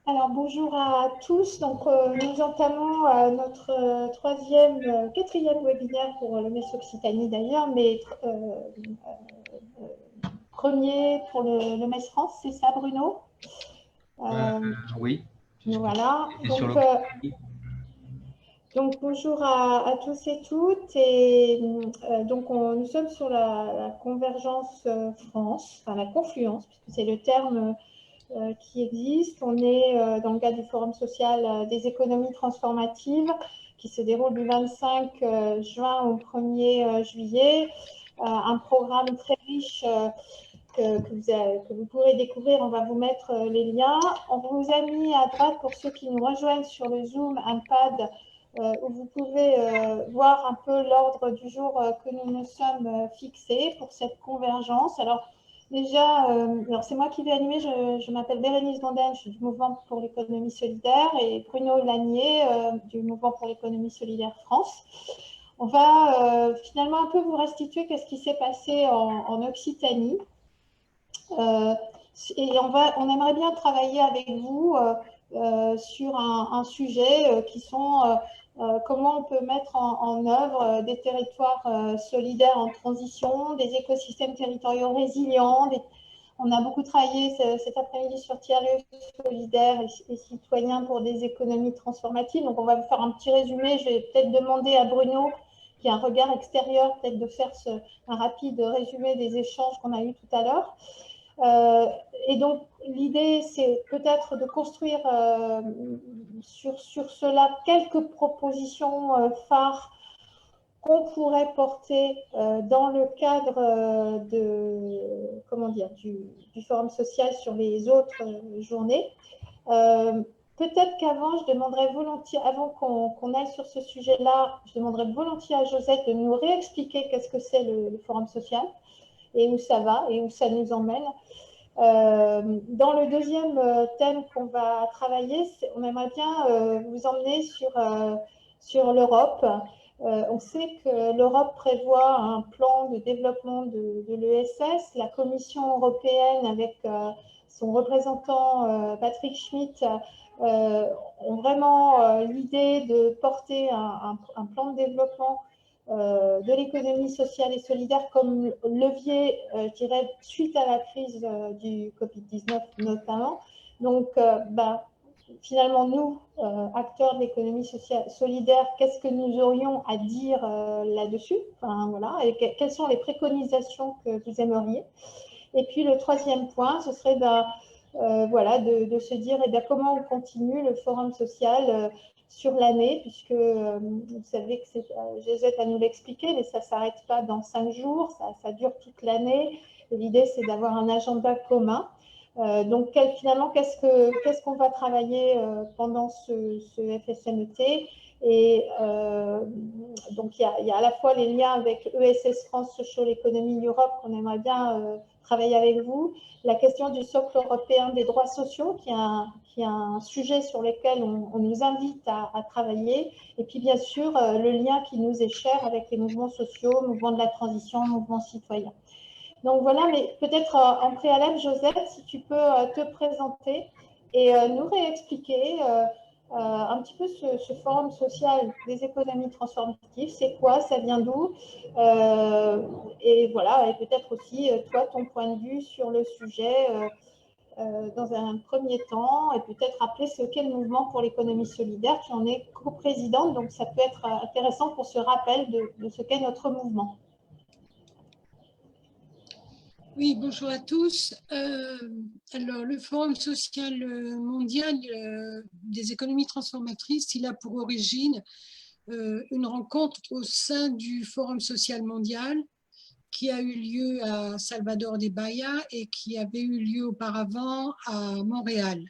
Alors bonjour à tous. Nous entamons notre quatrième webinaire pour le MES Occitanie d'ailleurs, mais premier pour le MES France, c'est ça Bruno? Euh, Euh, oui, puisque voilà. c'était sur l'Occitanie. Donc bonjour à tous et toutes. Et nous sommes sur la convergence France, enfin la confluence, puisque c'est le terme qui existe. On est dans le cadre du Forum social des économies transformatives qui se déroule du 25 juin au 1er juillet. Un programme très riche que vous pourrez découvrir. On va vous mettre les liens. On vous a mis à droite, pour ceux qui nous rejoignent sur le Zoom, un pad où vous pouvez voir un peu l'ordre du jour que nous nous sommes fixés pour cette convergence. Alors, déjà, c'est moi qui vais animer. Je m'appelle Bérénice Bondaine, je suis du Mouvement pour l'économie solidaire, et Bruno Lanier du Mouvement pour l'économie solidaire France. On va finalement un peu vous restituer qu'est-ce qui s'est passé en Occitanie. Euh, et on aimerait bien travailler avec vous sur un sujet qui sont comment on peut mettre en œuvre des territoires solidaires en transition, des écosystèmes territoriaux résilients. On a beaucoup travaillé cet après-midi sur tiers-lieux solidaires et citoyens pour des économies transformatives. Donc, on va vous faire un petit résumé. Je vais peut-être demander à Bruno, qui a un regard extérieur, peut-être de faire un rapide résumé des échanges qu'on a eus tout à l'heure. Euh, et donc, l'idée, c'est peut-être de construire sur cela quelques propositions phares qu'on pourrait porter dans le cadre comment dire, du forum social sur les autres journées. Euh, Peut-être qu'avant, je demanderais volontiers, avant qu'on aille sur ce sujet-là, je demanderais volontiers à Josette de nous réexpliquer qu'est-ce que c'est le forum social et où ça va et où ça nous emmène. Dans le deuxième thème qu'on va travailler, on aimerait bien vous emmener sur l'Europe. On sait que l'Europe prévoit un plan de développement de l'ESS. La Commission européenne, avec son représentant Patrick Schmitt, ont vraiment l'idée de porter un plan de développement de l'économie sociale et solidaire comme levier, je dirais, suite à la crise du Covid-19 notamment. Donc, finalement, nous, acteurs de l'économie sociale solidaire, qu'est-ce que nous aurions à dire là-dessus? Enfin, voilà, et quelles sont les préconisations que vous aimeriez? Et puis, le troisième point, ce serait voilà, de se dire comment on continue le forum social sur l'année, puisque vous savez que Josette à nous l'expliquer, mais ça ne s'arrête pas dans 5 jours, ça dure toute l'année. Et l'idée, c'est d'avoir un agenda commun. Donc, finalement, qu'est-ce qu'on va travailler pendant ce FSMET? Et donc, il y a à la fois les liens avec ESS France, Social Economy Europe, qu'on aimerait bien travailler avec vous, la question du socle européen des droits sociaux, qui est un sujet sur lequel on nous invite à travailler, et puis bien sûr le lien qui nous est cher avec les mouvements sociaux, mouvements de la transition, mouvements citoyens. Donc voilà, mais peut-être en préalable, Josette, si tu peux te présenter et nous réexpliquer un petit peu ce forum social des économies transformatives, c'est quoi, ça vient d'où, et voilà, et peut-être aussi toi, ton point de vue sur le sujet dans un premier temps, et peut-être rappeler ce qu'est le mouvement pour l'économie solidaire, tu en es coprésidente, donc ça peut être intéressant pour ce rappel de ce qu'est notre mouvement. Oui, bonjour à tous. Alors, le Forum social mondial des économies transformatrices, il a pour origine une rencontre au sein du Forum social mondial qui a eu lieu à Salvador de Bahia et qui avait eu lieu auparavant à Montréal.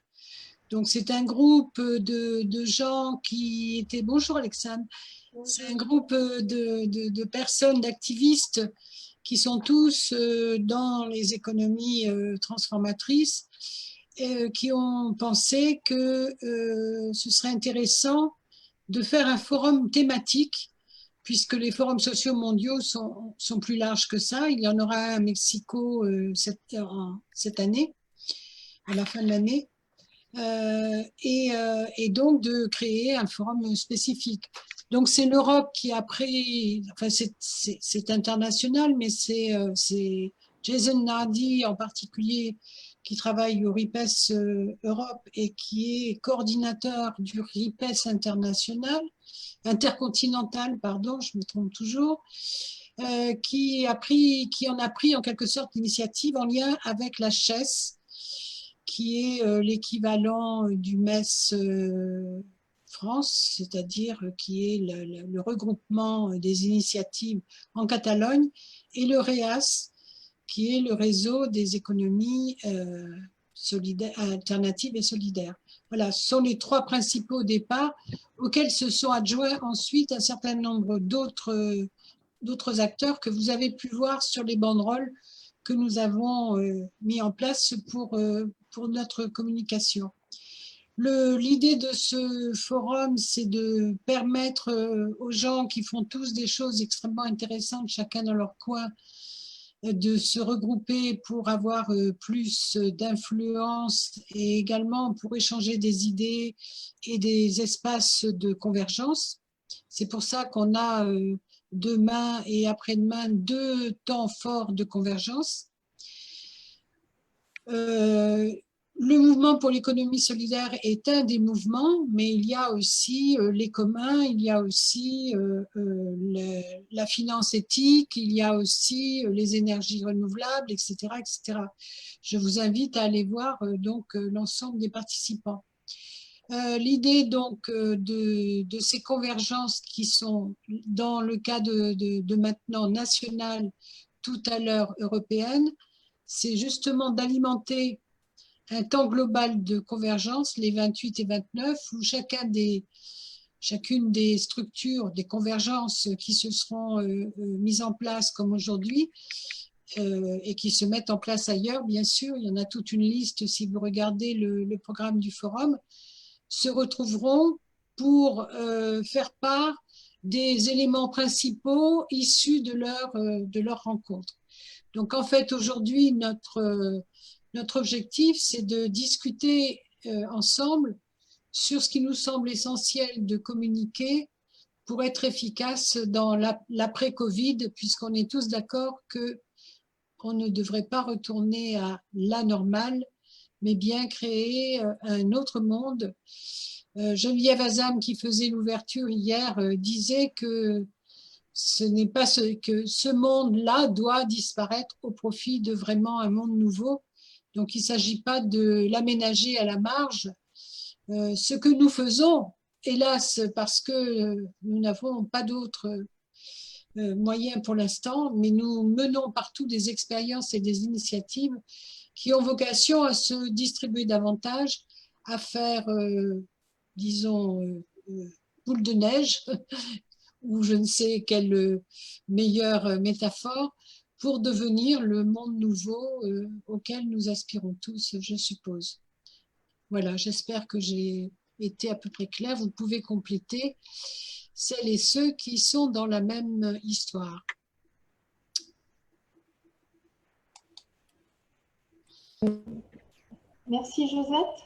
Donc, c'est un groupe de gens qui étaient… Bonjour Alexandre. C'est un groupe de personnes, d'activistes qui sont tous dans les économies transformatrices, qui ont pensé que ce serait intéressant de faire un forum thématique, puisque les forums sociaux mondiaux sont plus larges que ça. Il y en aura un à Mexico cette année, à la fin de l'année. et donc de créer un forum spécifique. Donc c'est l'Europe qui a pris, enfin c'est international, mais c'est Jason Nardi en particulier qui travaille au RIPES Europe et qui est coordinateur du RIPES intercontinental, pardon, je me trompe toujours, qui en a pris en quelque sorte l'initiative en lien avec la CHES, qui est l'équivalent du MES France, c'est-à-dire qui est le regroupement des initiatives en Catalogne, et le REAS, qui est le réseau des économies alternatives et solidaires. Voilà, ce sont les trois principaux départs auxquels se sont adjoints ensuite un certain nombre d'autres acteurs que vous avez pu voir sur les banderoles que nous avons mis en place pour notre communication. L'idée de ce forum, c'est de permettre aux gens qui font tous des choses extrêmement intéressantes, chacun dans leur coin, de se regrouper pour avoir plus d'influence et également pour échanger des idées et des espaces de convergence. C'est pour ça qu'on a demain et après-demain 2 temps forts de convergence. Le mouvement pour l'économie solidaire est un des mouvements, mais il y a aussi les communs, il y a aussi la finance éthique, il y a aussi les énergies renouvelables, etc., etc. Je vous invite à aller voir donc l'ensemble des participants. L'idée donc de ces convergences qui sont dans le cas de maintenant nationales, tout à l'heure européennes, c'est justement d'alimenter un temps global de convergence, les 28 et 29, où chacune des structures, des convergences qui se seront mises en place comme aujourd'hui et qui se mettent en place ailleurs, bien sûr, il y en a toute une liste si vous regardez le programme du forum, se retrouveront pour faire part des éléments principaux issus de leur rencontre. Donc en fait, aujourd'hui, notre objectif, c'est de discuter ensemble sur ce qui nous semble essentiel de communiquer pour être efficace dans l'après-Covid, puisqu'on est tous d'accord qu'on ne devrait pas retourner à la normale, mais bien créer un autre monde. Geneviève Azam, qui faisait l'ouverture hier, disait que que ce monde-là doit disparaître au profit de vraiment un monde nouveau. Donc, il ne s'agit pas de l'aménager à la marge. Ce que nous faisons, hélas, parce que nous n'avons pas d'autres moyens pour l'instant, mais nous menons partout des expériences et des initiatives qui ont vocation à se distribuer davantage, à faire, disons, boule de neige, ou je ne sais quelle meilleure métaphore, pour devenir le monde nouveau auquel nous aspirons tous, je suppose. Voilà, j'espère que j'ai été à peu près claire. Vous pouvez compléter celles et ceux qui sont dans la même histoire. Merci Josette.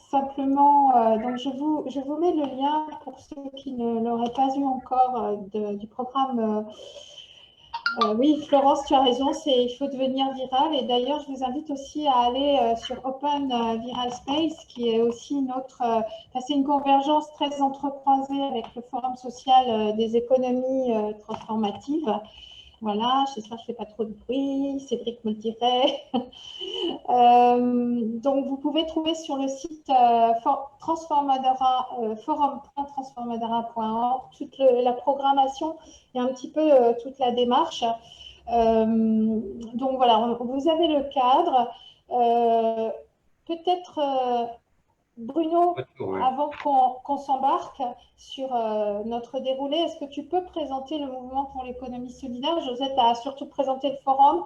Simplement, donc je vous mets le lien pour ceux qui ne l'auraient pas eu encore du programme. Oui, Florence, tu as raison, il faut devenir viral. Et d'ailleurs, je vous invite aussi à aller sur Open Viral Space, qui est aussi c'est une convergence très entrecroisée avec le Forum social des économies transformatives. Voilà, j'espère que je ne fais pas trop de bruit, Cédric me le dirait. Donc, vous pouvez trouver sur le site forum.transformadora.org toute la programmation et un petit peu toute la démarche. Donc, voilà, vous avez le cadre. Peut-être, Bruno, avant qu'on s'embarque sur notre déroulé, est-ce que tu peux présenter le mouvement pour l'économie solidaire? Josette a surtout présenté le forum,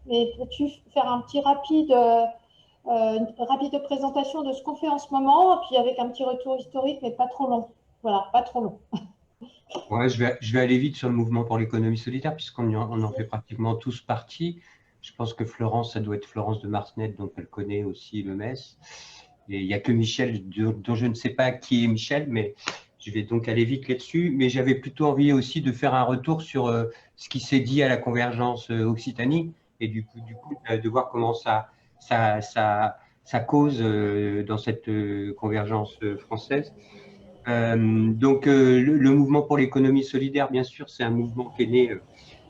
mais peux-tu faire un petit rapide présentation de ce qu'on fait en ce moment, puis avec un petit retour historique, mais pas trop long. Voilà, pas trop long. Ouais, je vais aller vite sur le mouvement pour l'économie solidaire, puisqu'on en fait pratiquement tous partie. Je pense que Florence, ça doit être Florence de Marsnet, donc elle connaît aussi le MES. Et il n'y a que Michel, dont je ne sais pas qui est Michel, mais je vais donc aller vite là-dessus. Mais j'avais plutôt envie aussi de faire un retour sur ce qui s'est dit à la convergence Occitanie, et du coup de voir comment ça cause dans cette convergence française. Donc, le mouvement pour l'économie solidaire, bien sûr, c'est un mouvement qui est né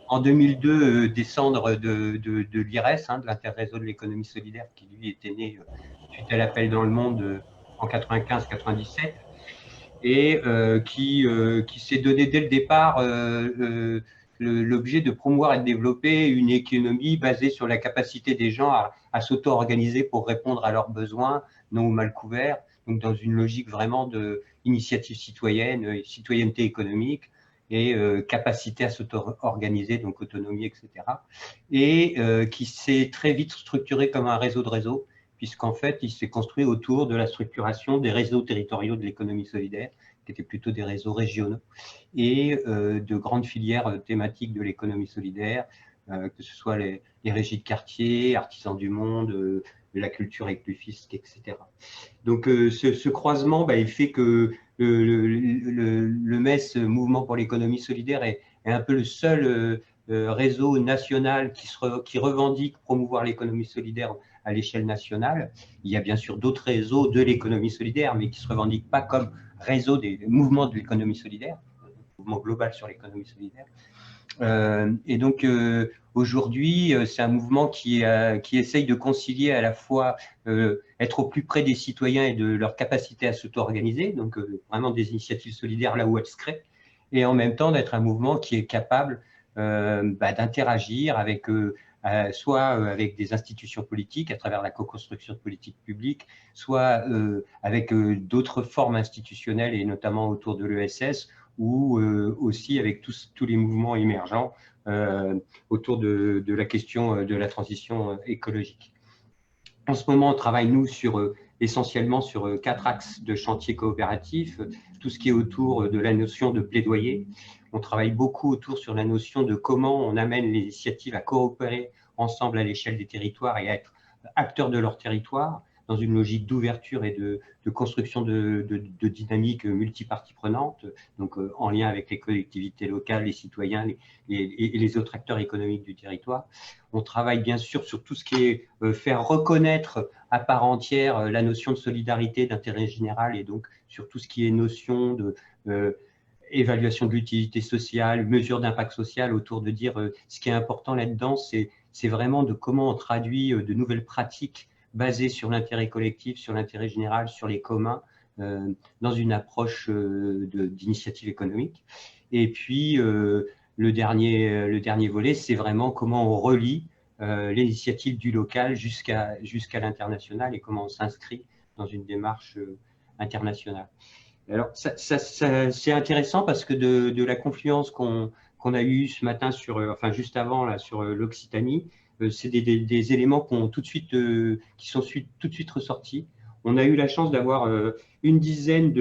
en 2002 des cendres de l'IRES, de l'Interréseau de l'économie solidaire, qui lui était né suite à l'appel dans le monde en 95-97, et qui s'est donné dès le départ l'objet de promouvoir et de développer une économie basée sur la capacité des gens à s'auto-organiser pour répondre à leurs besoins non ou mal couverts, donc dans une logique vraiment d'initiative citoyenne, citoyenneté économique, et capacité à s'auto-organiser, donc autonomie, etc. Et qui s'est très vite structuré comme un réseau de réseaux, puisqu'en fait, il s'est construit autour de la structuration des réseaux territoriaux de l'économie solidaire, qui étaient plutôt des réseaux régionaux, et de grandes filières thématiques de l'économie solidaire, que ce soit les régies de quartier, Artisans du Monde, la culture éclufisque, etc. Donc ce croisement, il fait que le MES, Mouvement pour l'économie solidaire, est un peu le seul réseau national qui revendique promouvoir l'économie solidaire à l'échelle nationale. Il y a bien sûr d'autres réseaux de l'économie solidaire, mais qui ne se revendiquent pas comme réseau des mouvements de l'économie solidaire, mouvement global sur l'économie solidaire. Et donc aujourd'hui, c'est un mouvement qui essaye de concilier à la fois être au plus près des citoyens et de leur capacité à s'auto-organiser, donc vraiment des initiatives solidaires là où elles se créent, et en même temps d'être un mouvement qui est capable d'interagir avec soit avec des institutions politiques à travers la co-construction de politiques publiques, soit avec d'autres formes institutionnelles, et notamment autour de l'ESS, ou aussi avec tous les mouvements émergents autour de la question de la transition écologique. En ce moment, on travaille, nous, essentiellement sur 4 axes de chantier coopératif, tout ce qui est autour de la notion de plaidoyer. On travaille beaucoup autour sur la notion de comment on amène les initiatives à coopérer ensemble à l'échelle des territoires et à être acteurs de leur territoire, dans une logique d'ouverture et de construction de dynamiques multiparties prenantes, donc en lien avec les collectivités locales, les citoyens et les autres acteurs économiques du territoire. On travaille bien sûr sur tout ce qui est faire reconnaître à part entière la notion de solidarité, d'intérêt général, et donc sur tout ce qui est notion de évaluation de l'utilité sociale, mesure d'impact social, autour de dire ce qui est important là-dedans, c'est vraiment de comment on traduit de nouvelles pratiques basées sur l'intérêt collectif, sur l'intérêt général, sur les communs, dans une approche d'initiative économique. Et puis, le dernier volet, c'est vraiment comment on relie l'initiative du local jusqu'à l'international, et comment on s'inscrit dans une démarche internationale. Alors, c'est intéressant parce que de la confluence qu'on a eue ce matin, juste avant, là, sur l'Occitanie, c'est des éléments qui sont tout de suite ressortis. On a eu la chance d'avoir une dizaine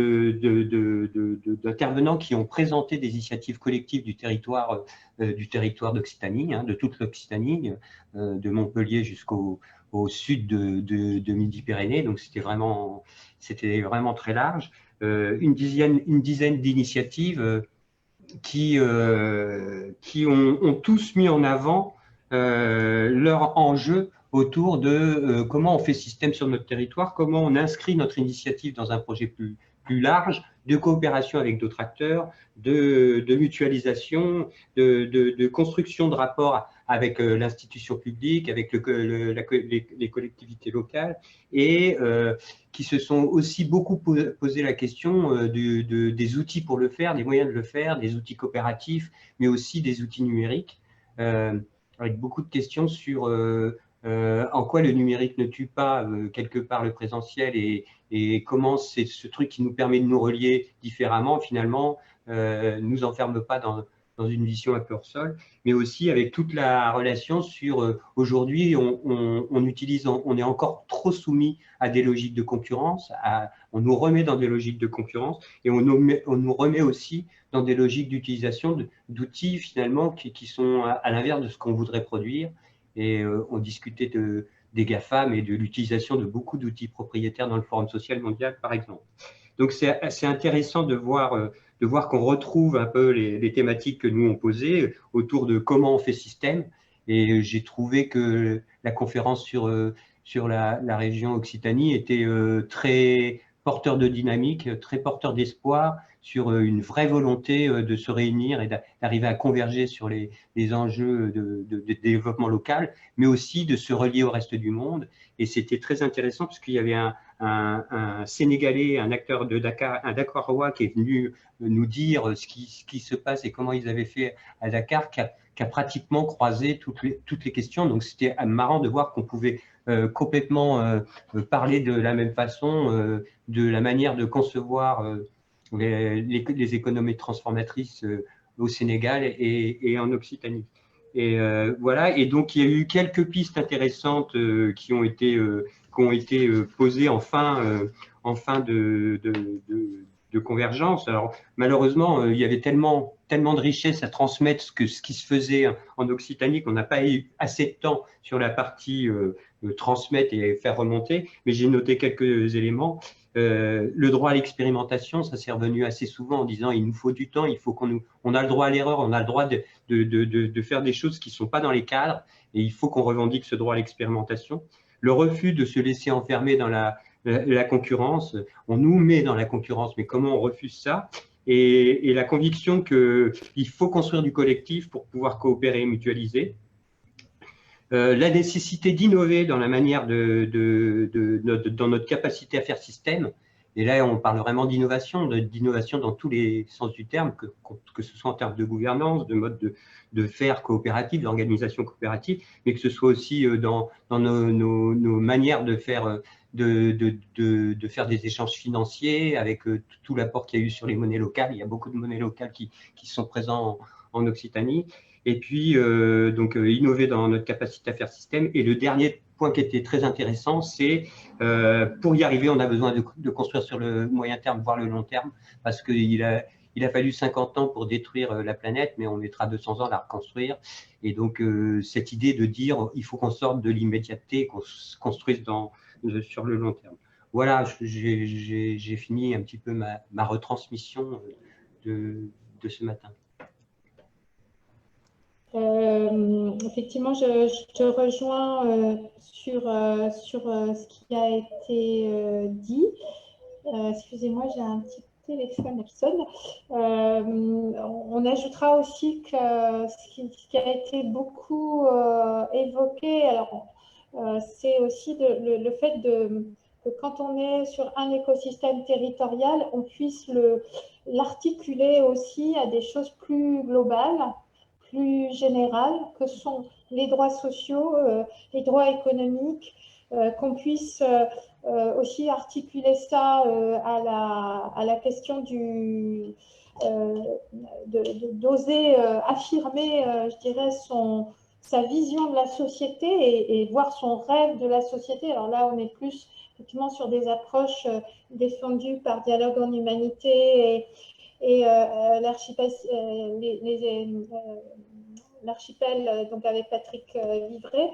d'intervenants qui ont présenté des initiatives collectives du territoire d'Occitanie, de toute l'Occitanie, de Montpellier jusqu'au sud de Midi-Pyrénées. Donc, c'était vraiment très large. Une dizaine d'initiatives qui ont tous mis en avant leur enjeu autour de comment on fait système sur notre territoire, comment on inscrit notre initiative dans un projet plus large, de coopération avec d'autres acteurs, de mutualisation, de construction de rapports avec l'institution publique, avec les collectivités locales, et qui se sont aussi beaucoup posé la question des outils pour le faire, des moyens de le faire, des outils coopératifs, mais aussi des outils numériques, avec beaucoup de questions sur en quoi le numérique ne tue pas quelque part le présentiel, et comment c'est ce truc qui nous permet de nous relier différemment, finalement, nous enferme pas dans une vision un peu hors sol, mais aussi avec toute la relation sur aujourd'hui, on est encore trop soumis à des logiques de concurrence, on nous remet dans des logiques de concurrence, et on nous remet aussi dans des logiques d'utilisation d'outils finalement qui sont à l'inverse de ce qu'on voudrait produire, et on discutait des GAFAM et de l'utilisation de beaucoup d'outils propriétaires dans le Forum social mondial, par exemple. Donc, c'est assez intéressant de voir qu'on retrouve un peu les thématiques que nous on posait autour de comment on fait système. Et j'ai trouvé que la conférence sur la région Occitanie était très porteur de dynamique, très porteur d'espoir sur une vraie volonté de se réunir et d'arriver à converger sur les enjeux de développement local, mais aussi de se relier au reste du monde. Et c'était très intéressant parce qu'il y avait un Sénégalais, un acteur de Dakar, un Dakarois qui est venu nous dire ce qui se passe et comment ils avaient fait à Dakar, qui a pratiquement croisé toutes les questions. Donc, c'était marrant de voir qu'on pouvait complètement parler de la même façon, de la manière de concevoir les économies transformatrices au Sénégal et en Occitanie. Et voilà. Et donc, il y a eu quelques pistes intéressantes qui ont été posées en fin de convergence. Alors, malheureusement, il y avait tellement de richesses à transmettre ce qui se faisait en Occitanie qu'on n'a pas eu assez de temps sur la partie transmettre et faire remonter. Mais j'ai noté quelques éléments. Le droit à l'expérimentation, ça s'est revenu assez souvent en disant il nous faut du temps, il faut on a le droit à l'erreur, on a le droit de faire des choses qui ne sont pas dans les cadres et il faut qu'on revendique ce droit à l'expérimentation. Le refus de se laisser enfermer dans la concurrence, on nous met dans la concurrence, mais comment on refuse ça? Et la conviction qu'il faut construire du collectif pour pouvoir coopérer et mutualiser. La nécessité d'innover dans la manière dans notre capacité à faire système. Et là, on parle vraiment d'innovation dans tous les sens du terme, que ce soit en termes de gouvernance, de mode de faire coopérative, d'organisation coopérative, mais que ce soit aussi dans nos manières de faire, de faire des échanges financiers avec tout l'apport qu'il y a eu sur les monnaies locales. Il y a beaucoup de monnaies locales qui sont présentes en Occitanie. Et puis, innover dans notre capacité à faire système. Et le dernier point qui était très intéressant, c'est pour y arriver, on a besoin de construire sur le moyen terme, voire le long terme, parce qu'il a fallu 50 ans pour détruire la planète, mais on mettra 200 ans à la reconstruire. Et donc, cette idée de dire il faut qu'on sorte de l'immédiateté, qu'on se construise sur le long terme. Voilà, j'ai fini un petit peu ma retransmission de ce matin. Effectivement, je te rejoins sur ce qui a été dit. Excusez-moi, j'ai un petit téléphone qui sonne. On ajoutera aussi que ce qui a été beaucoup évoqué, alors c'est aussi le fait que quand on est sur un écosystème territorial, on puisse l'articuler aussi à des choses plus globales, plus générales, que sont les droits sociaux, les droits économiques, qu'on puisse aussi articuler ça à la question d'oser affirmer, je dirais, sa vision de la société et voir son rêve de la société. Alors là, on est plus effectivement sur des approches défendues par Dialogue en Humanité et l'archipel, donc avec Patrick Vivray,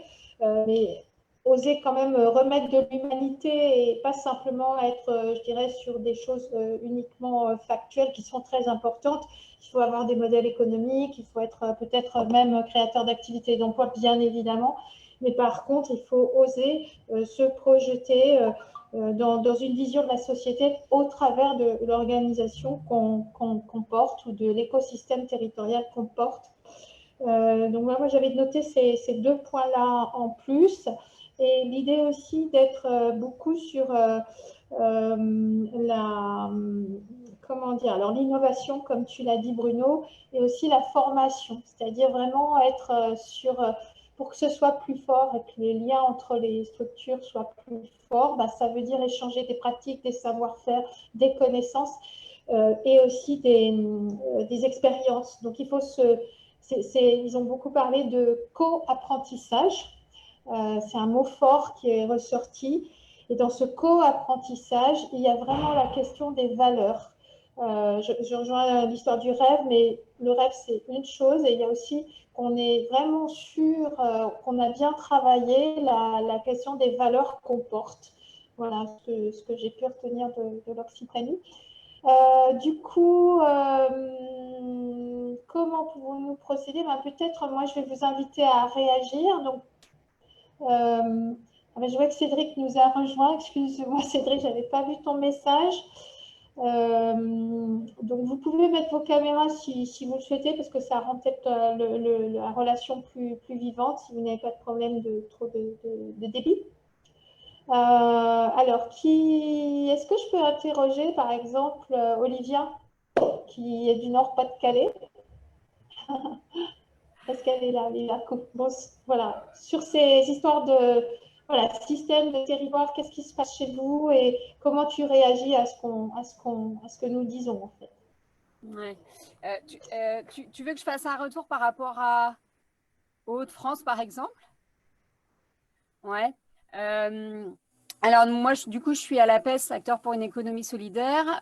mais oser quand même remettre de l'humanité et pas simplement être, je dirais, sur des choses uniquement factuelles qui sont très importantes. Il faut avoir des modèles économiques, il faut être peut-être même créateur d'activités et d'emplois, bien évidemment, mais par contre, il faut oser se projeter dans une vision de la société au travers de l'organisation qu'on porte ou de l'écosystème territorial qu'on porte. Donc moi j'avais noté ces deux points-là en plus, et l'idée aussi d'être beaucoup sur l'innovation, comme tu l'as dit Bruno, et aussi la formation, c'est-à-dire vraiment être pour que ce soit plus fort et que les liens entre les structures soient plus forts, ça veut dire échanger des pratiques, des savoir-faire, des connaissances et aussi des expériences. Donc il faut ils ont beaucoup parlé de co-apprentissage. C'est un mot fort qui est ressorti. Et dans ce co-apprentissage, il y a vraiment la question des valeurs. Je rejoins l'histoire du rêve, mais le rêve, c'est une chose. Et il y a aussi qu'on est vraiment sûr qu'on a bien travaillé la question des valeurs qu'on porte. Voilà ce que j'ai pu retenir de l'Occitanie. Du coup, comment pouvons-nous procéder? Ben, peut-être, moi, je vais vous inviter à réagir. Donc, je vois que Cédric nous a rejoint. Excuse-moi, Cédric, je n'avais pas vu ton message. Donc, vous pouvez mettre vos caméras si vous le souhaitez, parce que ça rend peut-être la relation plus vivante si vous n'avez pas de problème de trop de débit. Alors, est-ce que je peux interroger, par exemple, Olivia, qui est du Nord-Pas-de-Calais? Est-ce qu'elle est là? Elle est là. Bon, voilà. Sur ces histoires de système de territoire, qu'est-ce qui se passe chez vous et comment tu réagis à ce que nous disons, en fait? Ouais. Tu veux que je fasse un retour par rapport aux Hauts-de-France, par exemple? Ouais. Alors moi, du coup, je suis à l'APES, Acteurs pour une économie solidaire,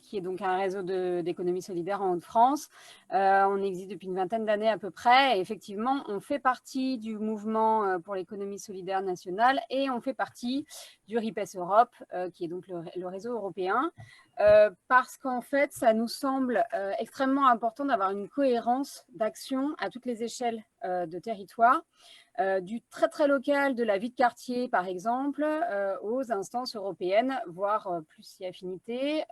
qui est donc un réseau d'économie solidaire en Hauts-de-France. On existe depuis une vingtaine d'années à peu près. Et effectivement, on fait partie du mouvement pour l'économie solidaire nationale et on fait partie du RIPES Europe, qui est donc le réseau européen. Parce qu'en fait, ça nous semble extrêmement important d'avoir une cohérence d'action à toutes les échelles de territoire. Du très très local de la vie de quartier par exemple aux instances européennes, voire plus si affinité.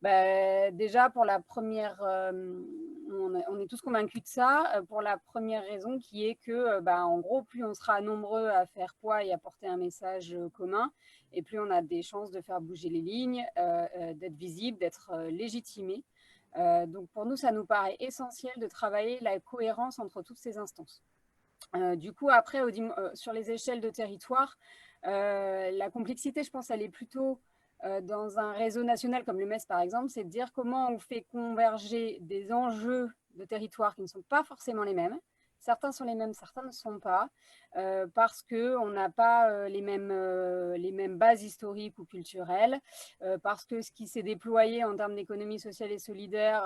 Déjà pour la première, on est tous convaincus de ça, pour la première raison qui est que en gros plus on sera nombreux à faire poids et à porter un message commun, et plus on a des chances de faire bouger les lignes, d'être visible, d'être légitimé. Donc pour nous ça nous paraît essentiel de travailler la cohérence entre toutes ces instances. Du coup, après, sur les échelles de territoire, la complexité, je pense, elle est plutôt dans un réseau national comme le MES, par exemple, c'est de dire comment on fait converger des enjeux de territoire qui ne sont pas forcément les mêmes. Certains sont les mêmes, certains ne sont pas, parce qu'on n'a pas les mêmes bases historiques ou culturelles, parce que ce qui s'est déployé en termes d'économie sociale et solidaire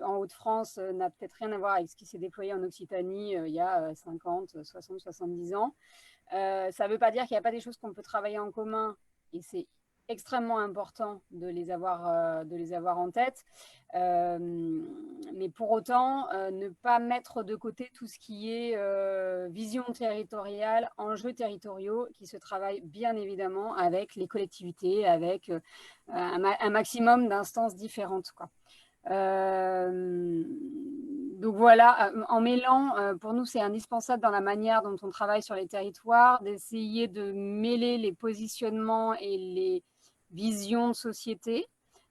en Hauts-de-France n'a peut-être rien à voir avec ce qui s'est déployé en Occitanie il y a 50, 60, 70 ans. Ça ne veut pas dire qu'il n'y a pas des choses qu'on peut travailler en commun, et c'est extrêmement important de les avoir en tête, mais pour autant ne pas mettre de côté tout ce qui est vision territoriale, enjeux territoriaux qui se travaillent bien évidemment avec les collectivités, avec un maximum d'instances différentes, quoi. Donc voilà, en mêlant, pour nous c'est indispensable dans la manière dont on travaille sur les territoires, d'essayer de mêler les positionnements et les visions de société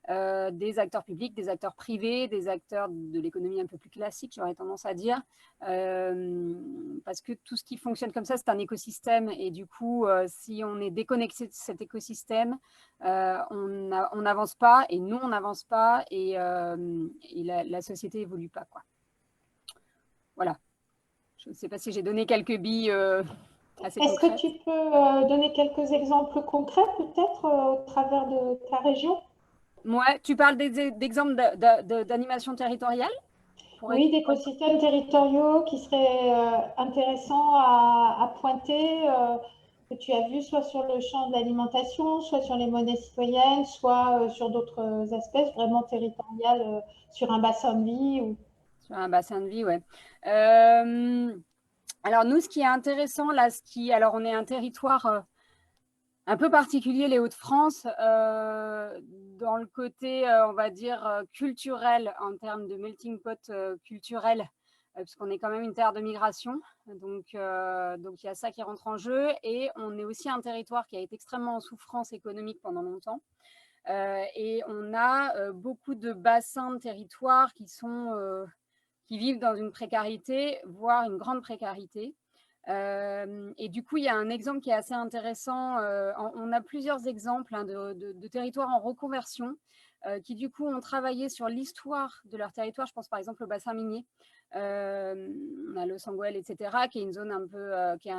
des acteurs publics, des acteurs privés, des acteurs de l'économie un peu plus classique, j'aurais tendance à dire, parce que tout ce qui fonctionne comme ça, c'est un écosystème, et du coup, si on est déconnecté de cet écosystème, on n'avance pas, et nous, on n'avance pas, et la société évolue pas, quoi. Voilà. Je ne sais pas si j'ai donné quelques billes assez concrètes. Est-ce que tu peux donner quelques exemples concrets, peut-être, au travers de ta région? Ouais, tu parles d'exemples d'animation territoriale? Oui, d'écosystèmes territoriaux qui seraient intéressants à pointer, que tu as vu soit sur le champ de l'alimentation, soit sur les monnaies citoyennes, soit sur d'autres aspects vraiment territoriales, sur un bassin de vie ou... Sur un bassin de vie, ouais. Alors nous, ce qui est intéressant là, alors on est un territoire un peu particulier, les Hauts-de-France, dans le côté, on va dire, culturel, en termes de melting pot culturel, puisqu'on est quand même une terre de migration. Donc il y a ça qui rentre en jeu. Et on est aussi un territoire qui a été extrêmement en souffrance économique pendant longtemps. Et on a beaucoup de bassins de territoire qui vivent dans une précarité, voire une grande précarité. Et du coup, il y a un exemple qui est assez intéressant. On a plusieurs exemples de territoires en reconversion qui, du coup, ont travaillé sur l'histoire de leur territoire. Je pense par exemple au bassin minier. On a le Sangoël, etc., qui est une zone un peu, qui est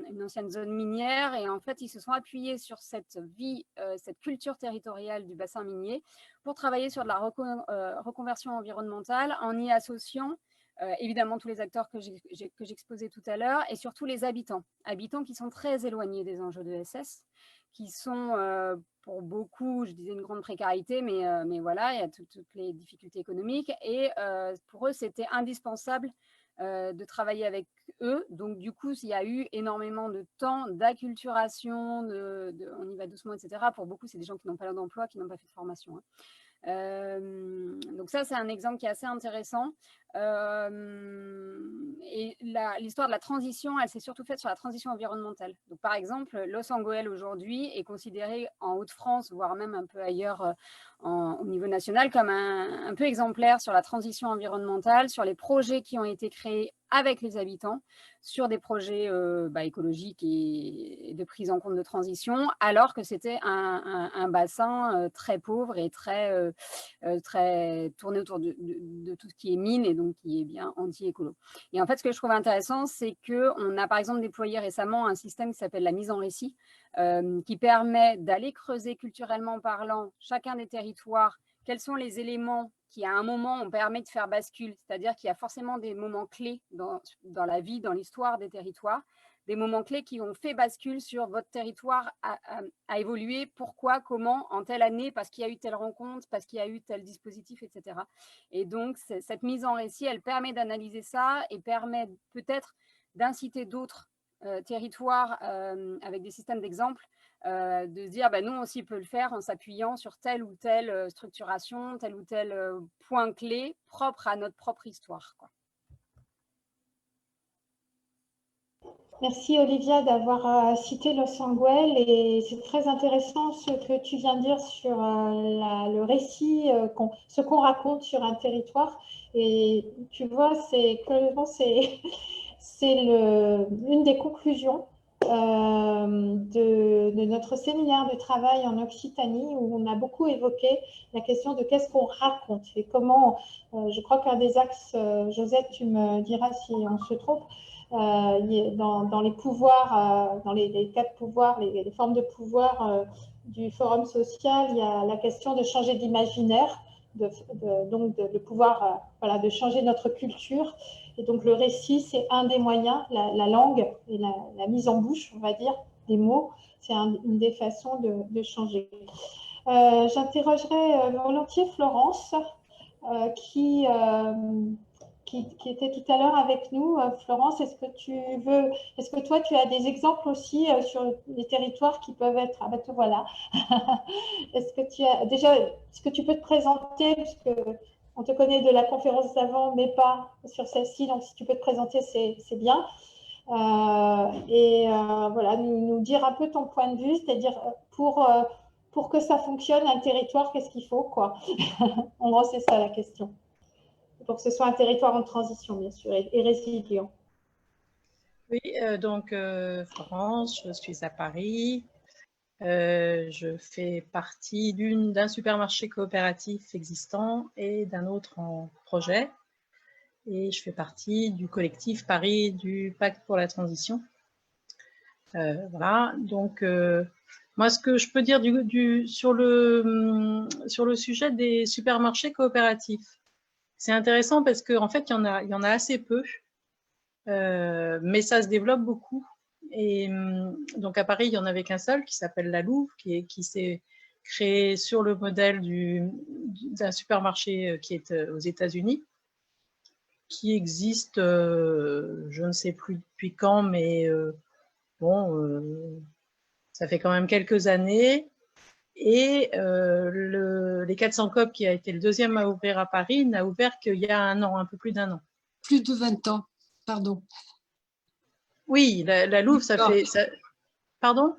une ancienne zone minière. Et en fait, ils se sont appuyés sur cette vie, cette culture territoriale du bassin minier pour travailler sur de la reconversion environnementale en y associant évidemment tous les acteurs que j'exposais tout à l'heure, et surtout les habitants qui sont très éloignés des enjeux de SS, qui sont pour beaucoup, je disais une grande précarité, mais voilà, il y a toutes les difficultés économiques, et pour eux c'était indispensable de travailler avec eux. Donc du coup, il y a eu énormément de temps d'acculturation, on y va doucement, etc. Pour beaucoup, c'est des gens qui n'ont pas d'emploi, qui n'ont pas fait de formation, hein. Donc ça, c'est un exemple qui est assez intéressant. Et l'histoire de la transition, elle s'est surtout faite sur la transition environnementale. Donc, par exemple, Los Angeles aujourd'hui est considéré en Hauts-de-France, voire même un peu ailleurs au niveau national, comme un peu exemplaire sur la transition environnementale, sur les projets qui ont été créés avec les habitants, sur des projets écologiques et de prise en compte de transition, alors que c'était un bassin très pauvre et très tourné autour de tout ce qui est mine, et donc qui est bien anti-écolo. Et en fait, ce que je trouve intéressant, c'est qu'on a par exemple déployé récemment un système qui s'appelle la mise en récit, qui permet d'aller creuser culturellement parlant chacun des territoires, quels sont les éléments qui à un moment on permet de faire bascule, c'est-à-dire qu'il y a forcément des moments clés dans la vie, dans l'histoire des territoires, des moments clés qui ont fait bascule sur votre territoire à évoluer, pourquoi, comment, en telle année, parce qu'il y a eu telle rencontre, parce qu'il y a eu tel dispositif, etc. Et donc, cette mise en récit, elle permet d'analyser ça et permet peut-être d'inciter d'autres territoires avec des systèmes d'exemples, de se dire, nous aussi, on peut le faire en s'appuyant sur telle ou telle structuration, tel ou tel point clé propre à notre propre histoire, quoi. Merci Olivia d'avoir cité Los Angeles, et c'est très intéressant ce que tu viens de dire sur le récit, ce qu'on raconte sur un territoire. Et tu vois, c'est une des conclusions de notre séminaire de travail en Occitanie, où on a beaucoup évoqué la question de qu'est-ce qu'on raconte et comment, je crois qu'un des axes, Josette, tu me diras si on se trompe, dans les pouvoirs, dans les quatre pouvoirs, les formes de pouvoir du forum social, il y a la question de changer d'imaginaire, donc le pouvoir de changer notre culture. Et donc le récit, c'est un des moyens, la langue et la mise en bouche, on va dire, des mots, c'est une des façons de changer. J'interrogerai volontiers Florence, qui était tout à l'heure avec nous. Florence, est-ce que toi, tu as des exemples aussi sur les territoires qui peuvent être… Ah ben te voilà. Est-ce que tu peux te présenter, puisque on te connaît de la conférence d'avant, mais pas sur celle-ci, donc si tu peux te présenter, c'est bien. Voilà, nous dire un peu ton point de vue, c'est-à-dire pour que ça fonctionne, un territoire, qu'est-ce qu'il faut, quoi. En gros, c'est ça la question. Pour que ce soit un territoire en transition, bien sûr, et résilient. Oui, donc Florence, je suis à Paris. Je fais partie d'un supermarché coopératif existant et d'un autre en projet. Et je fais partie du collectif Paris du Pacte pour la transition. Voilà, donc moi, ce que je peux dire sur le sujet des supermarchés coopératifs, c'est intéressant parce qu'en fait, il y en a assez peu, mais ça se développe beaucoup. Et donc à Paris, il n'y en avait qu'un seul qui s'appelle La Louve, qui s'est créé sur le modèle d'un supermarché qui est aux États-Unis, qui existe, je ne sais plus depuis quand, mais ça fait quand même quelques années. Et les 400 COP, qui a été le deuxième à ouvrir à Paris, n'a ouvert qu'il y a un an, un peu plus d'un an. Plus de 20 ans, pardon. Oui, la Louve, ça fait… Pardon ?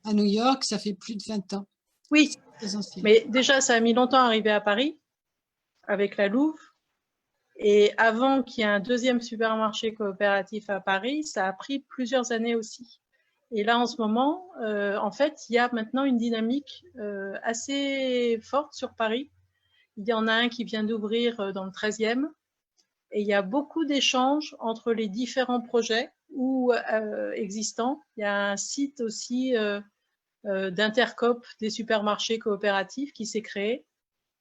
À New York, ça fait plus de 20 ans. Oui, mais déjà, ça a mis longtemps à arriver à Paris, avec la Louve. Et avant qu'il y ait un deuxième supermarché coopératif à Paris, ça a pris plusieurs années aussi. Et là, en ce moment, en fait, il y a maintenant une dynamique assez forte sur Paris. Il y en a un qui vient d'ouvrir dans le 13e. Et il y a beaucoup d'échanges entre les différents projets existants. Il y a un site aussi d'intercop des supermarchés coopératifs qui s'est créé.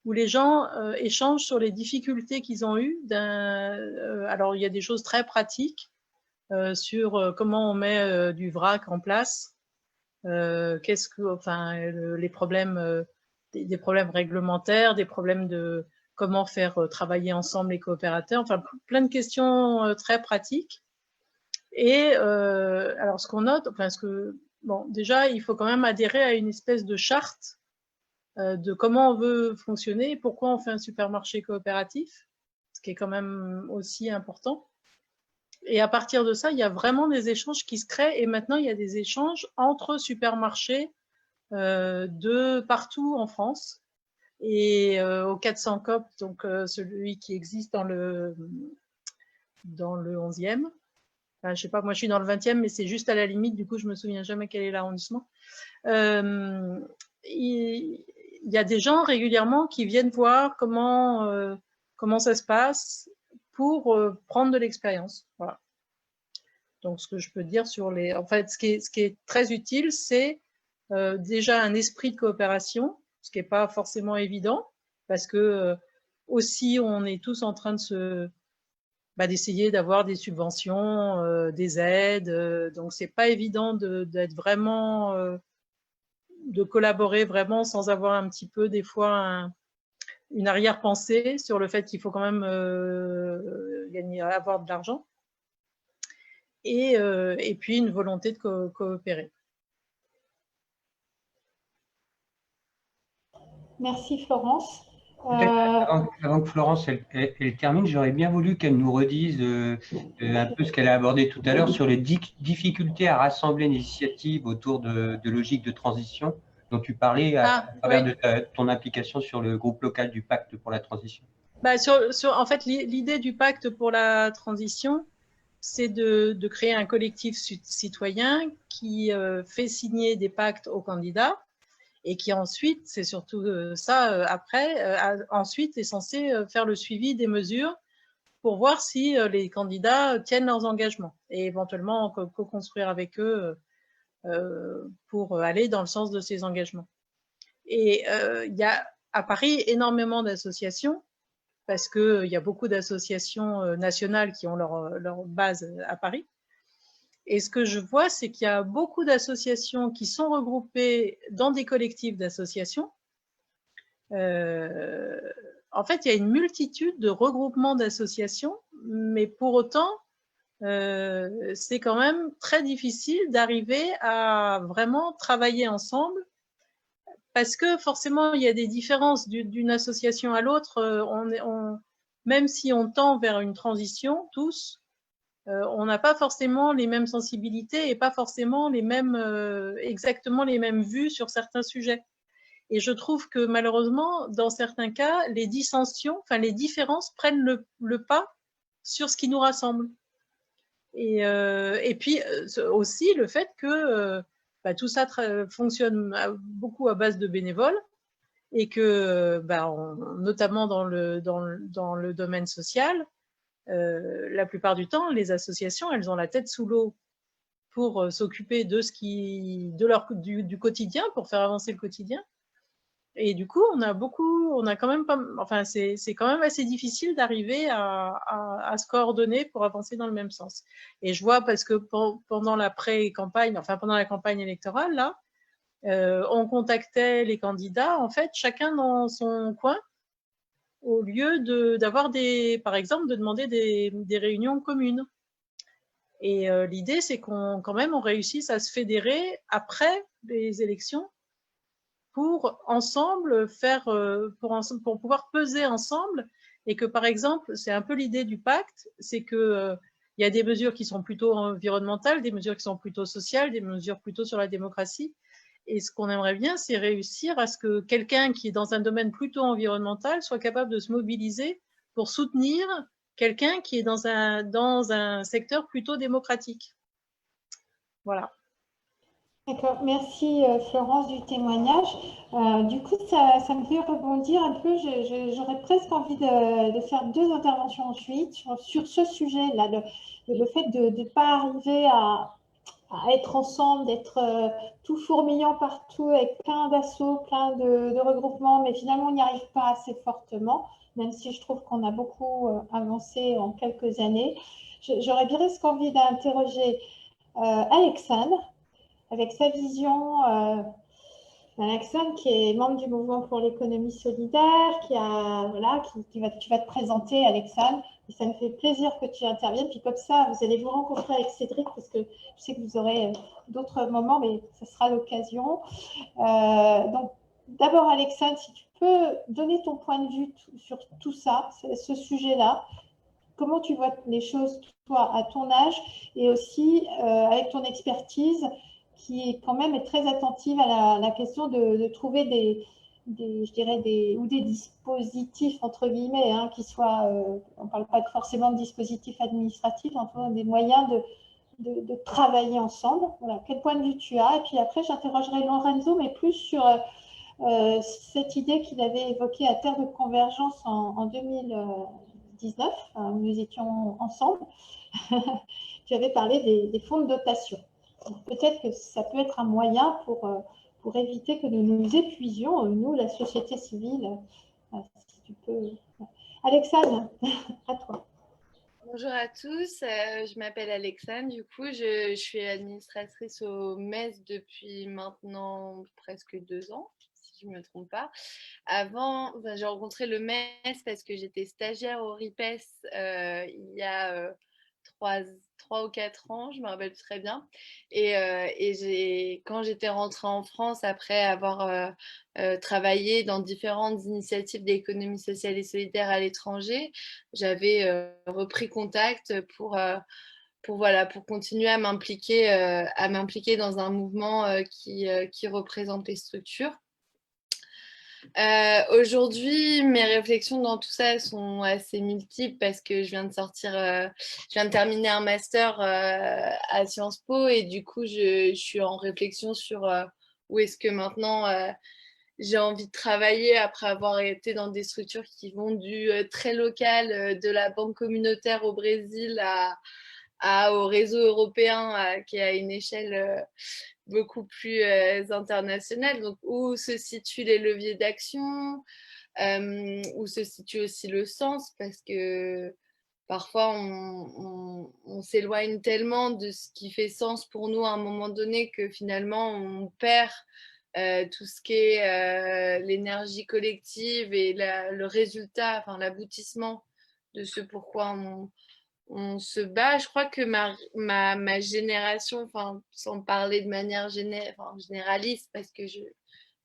où les gens échangent sur les difficultés qu'ils ont eues. Alors, il y a des choses très pratiques sur comment on met du vrac en place, les problèmes, des problèmes réglementaires, des problèmes de comment faire travailler ensemble les coopérateurs, enfin plein de questions très pratiques. Et alors ce qu'on note, bon, déjà il faut quand même adhérer à une espèce de charte de comment on veut fonctionner et pourquoi on fait un supermarché coopératif, ce qui est quand même aussi important. Et à partir de ça, il y a vraiment des échanges qui se créent et maintenant il y a des échanges entre supermarchés de partout en France. Et au 400 COP, donc celui qui existe dans le 11e, enfin, je sais pas, moi je suis dans le 20e, mais c'est juste à la limite, du coup je me souviens jamais quel est l'arrondissement. Il y a des gens régulièrement qui viennent voir comment ça se passe pour prendre de l'expérience. Voilà. Donc ce que je peux dire sur les... En fait, ce qui est très utile, c'est déjà un esprit de coopération, ce qui n'est pas forcément évident, parce que aussi on est tous en train de d'essayer d'avoir des subventions, des aides, donc c'est pas évident d'être vraiment, de collaborer vraiment sans avoir un petit peu des fois une arrière-pensée sur le fait qu'il faut quand même avoir de l'argent, et puis une volonté de coopérer. Merci Florence. Avant que Florence elle termine, j'aurais bien voulu qu'elle nous redise un peu ce qu'elle a abordé tout à l'heure sur les difficultés à rassembler une initiative autour de logiques de transition dont tu parlais à travers de ton implication sur le groupe local du Pacte pour la transition. En fait, l'idée du Pacte pour la transition, c'est de créer un collectif citoyen qui fait signer des pactes aux candidats et qui ensuite, c'est surtout ensuite est censé faire le suivi des mesures pour voir si les candidats tiennent leurs engagements et éventuellement co-construire avec eux pour aller dans le sens de ces engagements. Et il y a à Paris énormément d'associations, parce qu'il y a beaucoup d'associations nationales qui ont leur base à Paris. Et ce que je vois, c'est qu'il y a beaucoup d'associations qui sont regroupées dans des collectifs d'associations. En fait, il y a une multitude de regroupements d'associations, mais pour autant, c'est quand même très difficile d'arriver à vraiment travailler ensemble, parce que forcément, il y a des différences d'une association à l'autre. Même si on tend vers une transition, tous, on n'a pas forcément les mêmes sensibilités et pas forcément exactement les mêmes vues sur certains sujets. Et je trouve que malheureusement, dans certains cas, les différences prennent le pas sur ce qui nous rassemble. Et puis aussi le fait que tout ça fonctionne beaucoup à base de bénévoles, et que notamment dans le domaine social, la plupart du temps, les associations, elles ont la tête sous l'eau pour s'occuper du quotidien, pour faire avancer le quotidien. Et du coup, on a quand même pas, enfin, c'est quand même assez difficile d'arriver à se coordonner pour avancer dans le même sens. Et je vois, parce que pendant la pré-campagne, enfin pendant la campagne électorale, là, on contactait les candidats, en fait, chacun dans son coin, au lieu d'avoir par exemple, de demander des réunions communes. Et l'idée, c'est quand même on réussisse à se fédérer après les élections pour ensemble pour pouvoir peser ensemble, et que par exemple, c'est un peu l'idée du pacte, c'est que il y a des mesures qui sont plutôt environnementales, des mesures qui sont plutôt sociales, des mesures plutôt sur la démocratie. Et ce qu'on aimerait bien, c'est réussir à ce que quelqu'un qui est dans un domaine plutôt environnemental soit capable de se mobiliser pour soutenir quelqu'un qui est dans un secteur plutôt démocratique. Voilà. D'accord, merci Florence du témoignage. Du coup, ça me fait rebondir un peu. J'aurais presque envie de faire deux interventions ensuite sur ce sujet-là, le fait de ne pas arriver à être ensemble, d'être tout fourmillant partout, avec plein d'assauts, plein de regroupements, mais finalement, on n'y arrive pas assez fortement, même si je trouve qu'on a beaucoup avancé en quelques années. J'aurais bien envie d'interroger Alexandre, avec sa vision, Alexandre qui est membre du mouvement pour l'économie solidaire, voilà, tu vas te présenter, Alexandre, et ça me fait plaisir que tu interviennes. Puis comme ça, vous allez vous rencontrer avec Cédric, parce que je sais que vous aurez d'autres moments, mais ce sera l'occasion. Donc, d'abord, Alexandre, si tu peux donner ton point de vue sur tout ça, ce sujet-là, comment tu vois les choses, toi, à ton âge, et aussi avec ton expertise, qui est quand même est très attentive à la question de trouver je dirais des dispositifs, entre guillemets, hein, qui soient, on ne parle pas forcément de dispositifs administratifs, enfin, des moyens de travailler ensemble. Voilà, quel point de vue tu as? Et puis après, j'interrogerai Lorenzo, mais plus sur cette idée qu'il avait évoquée à Terre de Convergence en 2019, nous étions ensemble. Tu avais parlé des fonds de dotation. Peut-être que ça peut être un moyen pour éviter que nous nous épuisions, nous, la société civile. Si tu peux. Alexandre, à toi. Bonjour à tous, je m'appelle Alexandre, du coup je suis administratrice au MES depuis maintenant presque 2 ans, si je ne me trompe pas. Avant, j'ai rencontré le MES parce que j'étais stagiaire au RIPES il y a 3 ou 4 ans, je me rappelle plus très bien. Et quand j'étais rentrée en France, après avoir travaillé dans différentes initiatives d'économie sociale et solidaire à l'étranger, j'avais repris contact pour continuer à m'impliquer dans un mouvement qui représente les structures. Aujourd'hui, mes réflexions dans tout ça sont assez multiples parce que je viens de terminer un master à Sciences Po et du coup, je suis en réflexion sur où est-ce que maintenant j'ai envie de travailler après avoir été dans des structures qui vont du très local, de la banque communautaire au Brésil au réseau européen qui est à une échelle beaucoup plus internationale. Donc, où se situent les leviers d'action, où se situe aussi le sens, parce que parfois on s'éloigne tellement de ce qui fait sens pour nous à un moment donné que finalement on perd tout ce qui est l'énergie collective et le résultat, enfin l'aboutissement de ce pourquoi on se bat. Je crois que ma génération, enfin, sans parler de manière généraliste, parce que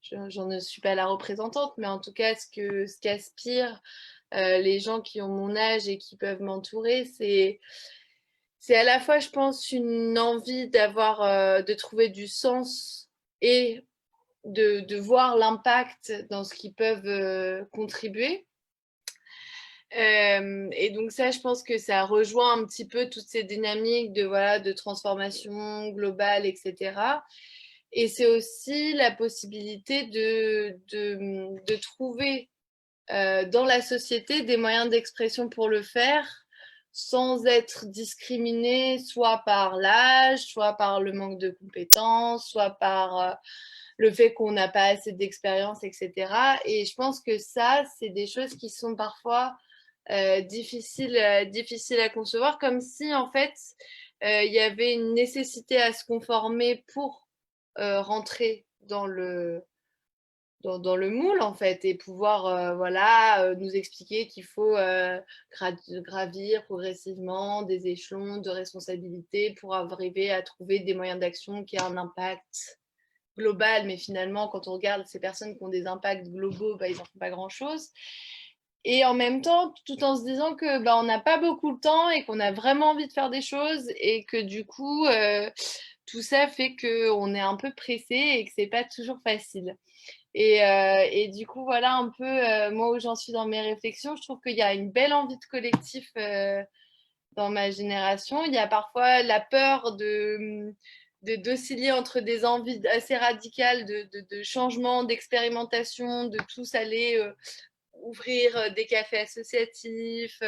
j'en ne suis pas la représentante, mais en tout cas, ce qu'aspirent les gens qui ont mon âge et qui peuvent m'entourer, c'est à la fois, je pense, une envie de trouver du sens et de voir l'impact dans ce qu'ils peuvent contribuer. Et donc ça, je pense que ça rejoint un petit peu toutes ces dynamiques de transformation globale, etc. Et c'est aussi la possibilité de trouver dans la société des moyens d'expression pour le faire sans être discriminé soit par l'âge, soit par le manque de compétences, soit par le fait qu'on n'a pas assez d'expérience, etc. Et je pense que ça, c'est des choses qui sont parfois difficiles à concevoir, comme si en fait il y avait une nécessité à se conformer pour rentrer dans le moule en fait et pouvoir nous expliquer qu'il faut gravir progressivement des échelons de responsabilité pour arriver à trouver des moyens d'action qui aient un impact global, mais finalement quand on regarde ces personnes qui ont des impacts globaux, ils n'en font pas grand chose. Et en même temps, tout en se disant que on n'a pas beaucoup de temps et qu'on a vraiment envie de faire des choses et que du coup, tout ça fait qu'on est un peu pressé et que c'est pas toujours facile. Et du coup, voilà un peu moi où j'en suis dans mes réflexions. Je trouve qu'il y a une belle envie de collectif dans ma génération. Il y a parfois la peur d'osciller entre des envies assez radicales de changement, d'expérimentation, de tous aller ouvrir des cafés associatifs,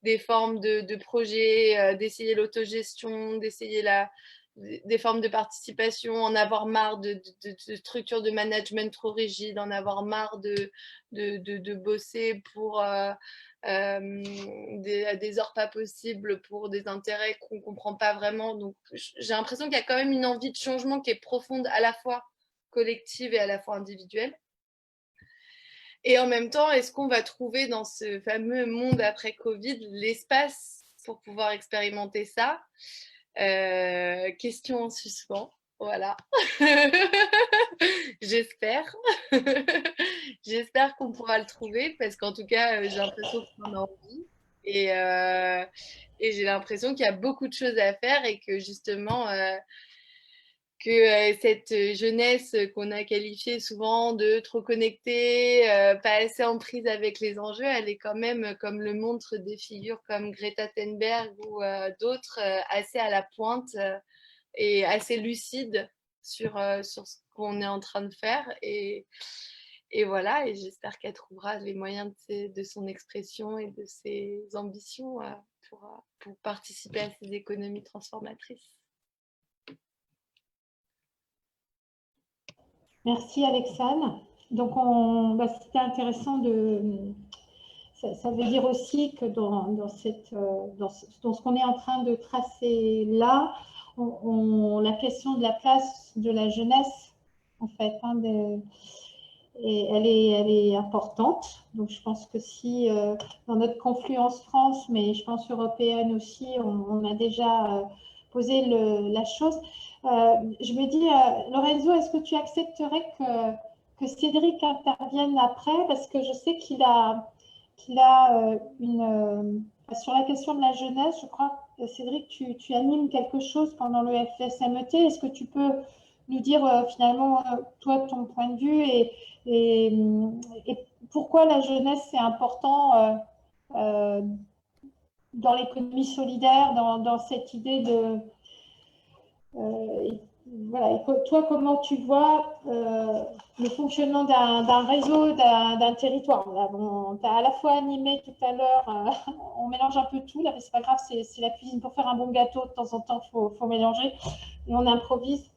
des formes de projets, d'essayer l'autogestion, d'essayer des formes de participation, en avoir marre de structures de management trop rigides, en avoir marre de bosser pour des heures pas possibles, pour des intérêts qu'on ne comprend pas vraiment. Donc, j'ai l'impression qu'il y a quand même une envie de changement qui est profonde, à la fois collective et à la fois individuelle. Et en même temps, est-ce qu'on va trouver dans ce fameux monde après Covid l'espace pour pouvoir expérimenter ça? Question en suspens, voilà. J'espère. J'espère qu'on pourra le trouver parce qu'en tout cas, j'ai l'impression qu'on en a envie. Et j'ai l'impression qu'il y a beaucoup de choses à faire et que justement, que cette jeunesse qu'on a qualifiée souvent de trop connectée, pas assez en prise avec les enjeux, elle est quand même, comme le montrent des figures comme Greta Thunberg ou d'autres, assez à la pointe et assez lucide sur ce qu'on est en train de faire. Et voilà, et j'espère qu'elle trouvera les moyens de son expression et de ses ambitions pour participer à ces économies transformatrices. Merci Alexandre. Donc, c'était intéressant ça veut dire aussi que dans ce qu'on est en train de tracer là, la question de la place de la jeunesse, en fait, et elle est importante. Donc, je pense que si dans notre confluence France, mais je pense européenne aussi, on a déjà posé la chose. Je me dis, Lorenzo, est-ce que tu accepterais que Cédric intervienne après? Parce que je sais qu'il a sur la question de la jeunesse, je crois, Cédric, tu animes quelque chose pendant le FSMET. Est-ce que tu peux nous dire finalement, toi, ton point de vue et pourquoi la jeunesse, c'est important dans l'économie solidaire, dans cette idée de... voilà. Et toi, comment tu vois le fonctionnement d'un réseau, d'un territoire? Tu as à la fois animé tout à l'heure, on mélange un peu tout, là, mais c'est pas grave, c'est la cuisine. Pour faire un bon gâteau, de temps en temps, il faut mélanger et on improvise.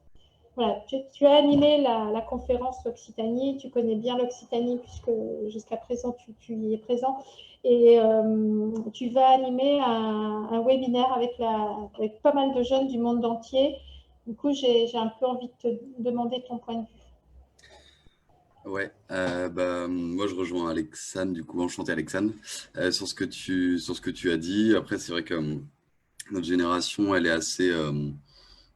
Voilà, tu as animé la conférence Occitanie, tu connais bien l'Occitanie puisque jusqu'à présent tu y es présent et tu vas animer un webinaire avec pas mal de jeunes du monde entier. Du coup, j'ai un peu envie de te demander ton point de vue. Ouais, moi je rejoins Alexandre, du coup, enchanté Alexandre, sur ce que tu as dit. Après, c'est vrai que notre génération, elle est assez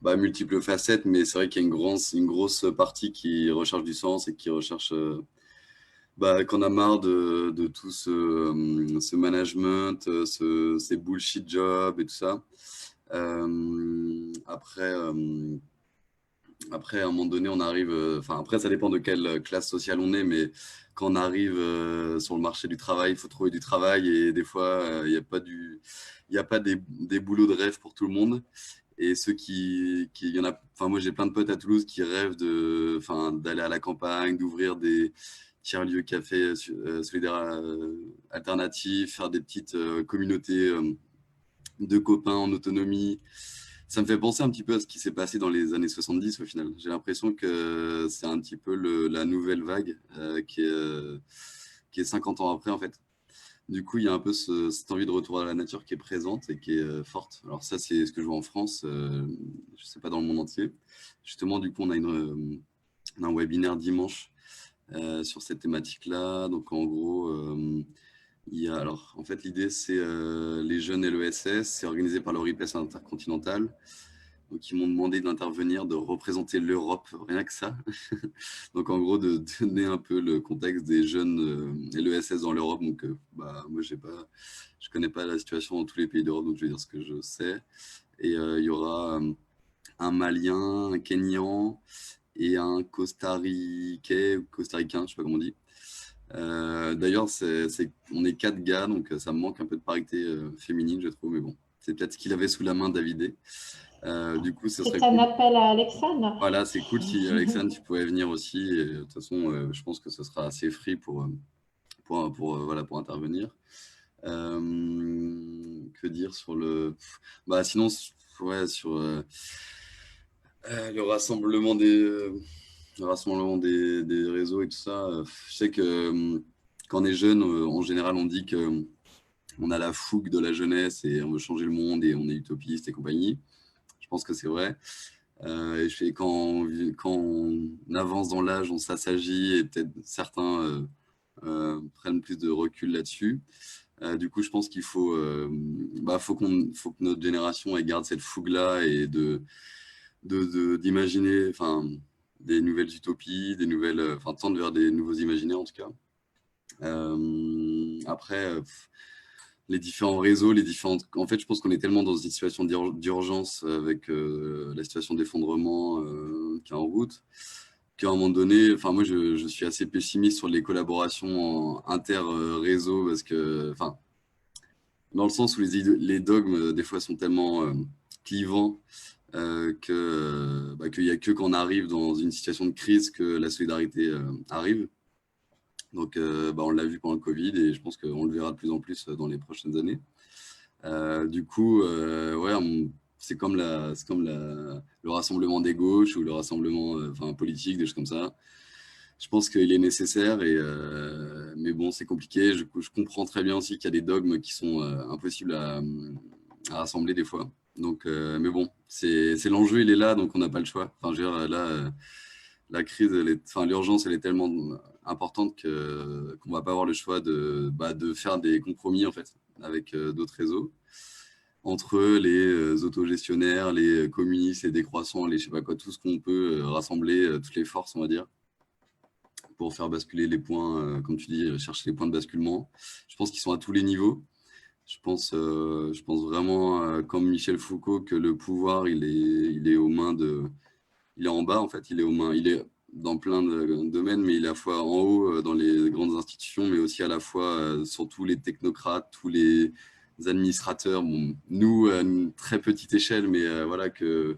multiples facettes, mais c'est vrai qu'il y a une grosse partie qui recherche du sens et qui recherche qu'on a marre de tout ce management, ces bullshit jobs et tout ça. Après, à un moment donné, on arrive. Après, ça dépend de quelle classe sociale on est, mais quand on arrive sur le marché du travail, il faut trouver du travail et des fois, il n'y a pas des boulots de rêve pour tout le monde. Et ceux il y en a. Enfin, moi, j'ai plein de potes à Toulouse qui rêvent d'aller à la campagne, d'ouvrir des tiers-lieux cafés solidaires alternatifs, faire des petites communautés de copains en autonomie. Ça me fait penser un petit peu à ce qui s'est passé dans les années 70 au final. J'ai l'impression que c'est un petit peu la nouvelle vague qui est 50 ans après en fait. Du coup, il y a un peu cette envie de retour à la nature qui est présente et qui est forte. Alors ça, c'est ce que je vois en France, je ne sais pas dans le monde entier. Justement, du coup, on a un webinaire dimanche sur cette thématique-là. Donc en gros, alors, en fait, l'idée, c'est les jeunes et l'ESS, c'est organisé par l'ORIPES intercontinental. Donc, ils m'ont demandé d'intervenir, de représenter l'Europe, rien que ça. Donc, en gros, de donner un peu le contexte des jeunes et l'ESS dans l'Europe. Donc, moi, je connais pas la situation dans tous les pays d'Europe, donc je vais dire ce que je sais. Et il y aura un Malien, un Kenyan et un Costaricain, je sais pas comment on dit. D'ailleurs, on est 4 gars, donc ça me manque un peu de parité féminine, je trouve, mais bon, c'est peut-être ce qu'il avait sous la main, Davidé. Du coup, ce serait C'est un cool. appel à Alexandre. Voilà, c'est cool si Alexandre, tu pouvais venir aussi. Et, de toute façon, je pense que ce sera assez free pour intervenir. Que dire sur le. Sinon, ouais, sur. Le rassemblement des réseaux et tout ça, je sais que quand on est jeune, en général, on dit que on a la fougue de la jeunesse et on veut changer le monde et on est utopiste et compagnie. Je pense que c'est vrai. Et quand on avance dans l'âge, on s'assagit et peut-être certains prennent plus de recul là-dessus. Du coup, je pense qu'il faut, faut que notre génération elle garde cette fougue-là et d'imaginer, des nouvelles utopies, des nouvelles, tendre vers des nouveaux imaginaires en tout cas. Après, les différents réseaux, en fait, je pense qu'on est tellement dans une situation d'urgence avec la situation d'effondrement qui est en route, qu'à un moment donné, moi, je suis assez pessimiste sur les collaborations inter-réseaux parce que, dans le sens où les dogmes, des fois, sont tellement clivants qu'il n'y a que quand on arrive dans une situation de crise que la solidarité arrive. Donc, on l'a vu pendant le Covid et je pense qu'on le verra de plus en plus dans les prochaines années. Du coup, c'est comme le rassemblement des gauches ou le rassemblement politique, des choses comme ça. Je pense qu'il est nécessaire, mais bon, c'est compliqué. Je comprends très bien aussi qu'il y a des dogmes qui sont impossibles à rassembler des fois. Donc, mais bon, c'est l'enjeu, il est là, donc on n'a pas le choix. Enfin, je veux dire, là, la crise, l'urgence, elle est tellement importante qu'on ne va pas avoir le choix de faire des compromis en fait avec d'autres réseaux, entre les autogestionnaires, les communistes, les décroissants, les je sais pas quoi, tout ce qu'on peut rassembler, toutes les forces, on va dire, pour faire basculer les points, comme tu dis, chercher les points de basculement. Je pense qu'ils sont à tous les niveaux. Je pense vraiment, comme Michel Foucault, que le pouvoir, il est aux mains il est en bas, en fait, il est dans plein de domaines, mais il est à la fois en haut dans les grandes institutions, mais aussi à la fois sur tous les technocrates, tous les administrateurs. Bon, nous, à une très petite échelle, mais voilà, que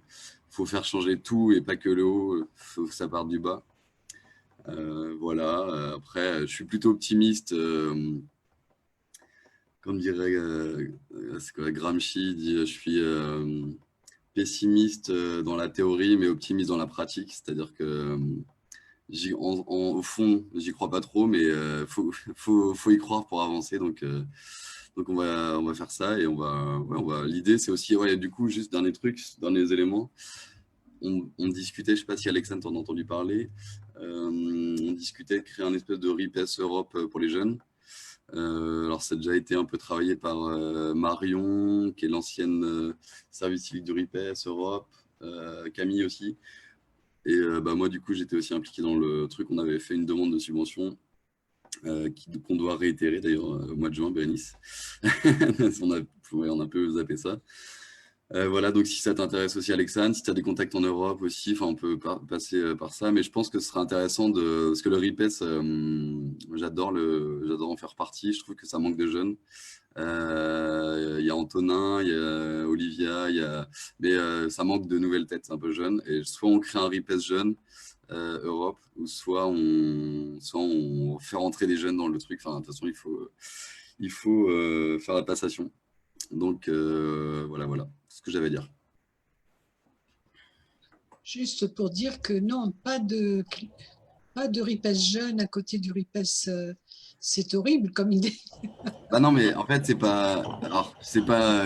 faut faire changer tout et pas que le haut, faut que ça parte du bas. Voilà, après, je suis plutôt optimiste. Comme dirait Gramsci, dit, je suis pessimiste dans la théorie, mais optimiste dans la pratique. C'est-à-dire que au fond, j'y crois pas trop, mais faut y croire pour avancer. Donc on va faire ça et L'idée, c'est aussi, du coup, juste derniers éléments. On discutait, je sais pas si Alexandre t'en a entendu parler, on discutait de créer un espèce de RIPES Europe pour les jeunes. Alors, ça a déjà été un peu travaillé par Marion, qui est l'ancienne service civique du RIPES Europe, Camille aussi. Et moi, du coup, j'étais aussi impliqué dans le truc. On avait fait une demande de subvention qu'on doit réitérer d'ailleurs au mois de juin, Bérénice. on a un peu zappé ça. Voilà, donc si ça t'intéresse aussi, Alexandre, si tu as des contacts en Europe aussi, on peut passer par ça, mais je pense que ce sera intéressant parce que le RIPES, j'adore en faire partie, je trouve que ça manque de jeunes. Il y a Antonin, il y a Olivia, mais ça manque de nouvelles têtes un peu jeunes, et soit on crée un RIPES jeune Europe, ou soit on fait rentrer des jeunes dans le truc. De toute façon, il faut faire la passation. Donc voilà ce que j'avais à dire. Juste pour dire que non, pas de RIPES jeune à côté du RIPES, c'est horrible comme idée. Non, mais en fait, c'est pas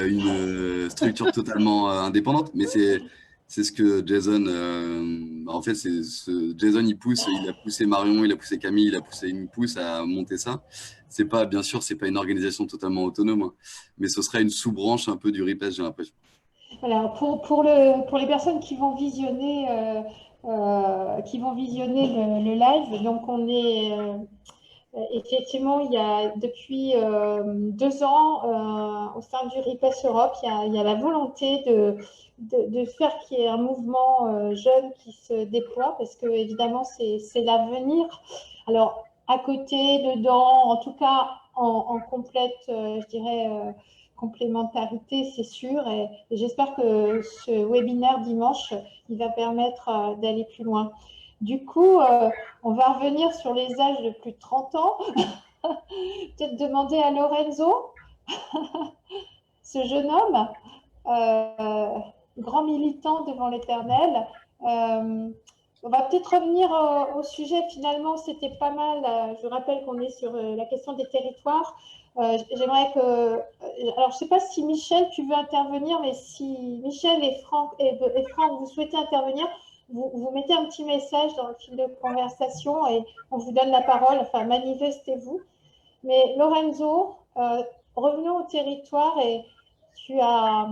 une structure totalement indépendante, mais c'est ce que Jason, en fait, Jason, il a poussé Marion, il a poussé Camille, il me pousse à monter ça. Bien sûr, c'est pas une organisation totalement autonome, hein, mais ce serait une sous-branche un peu du RIPES, j'ai l'impression. Alors, pour les personnes qui vont visionner, le live, donc on est effectivement, il y a depuis 2 ans au sein du RIPES Europe, il y a la volonté de faire qu'il y ait un mouvement jeune qui se déploie, parce que évidemment c'est l'avenir. Alors à côté, dedans, en tout cas en complète, je dirais, complémentarité, c'est sûr, et j'espère que ce webinaire dimanche, il va permettre d'aller plus loin. Du coup, on va revenir sur les âges de plus de 30 ans. Peut-être demander à Lorenzo, ce jeune homme, grand militant devant l'Éternel, On va peut-être revenir au sujet. Finalement, c'était pas mal. Je rappelle qu'on est sur la question des territoires. J'aimerais que… alors, je ne sais pas si Michel, tu veux intervenir, mais si Michel et Franck, vous souhaitez intervenir, vous mettez un petit message dans le fil de conversation et on vous donne la parole. Enfin, manifestez-vous. Mais Lorenzo, revenons au territoire et tu as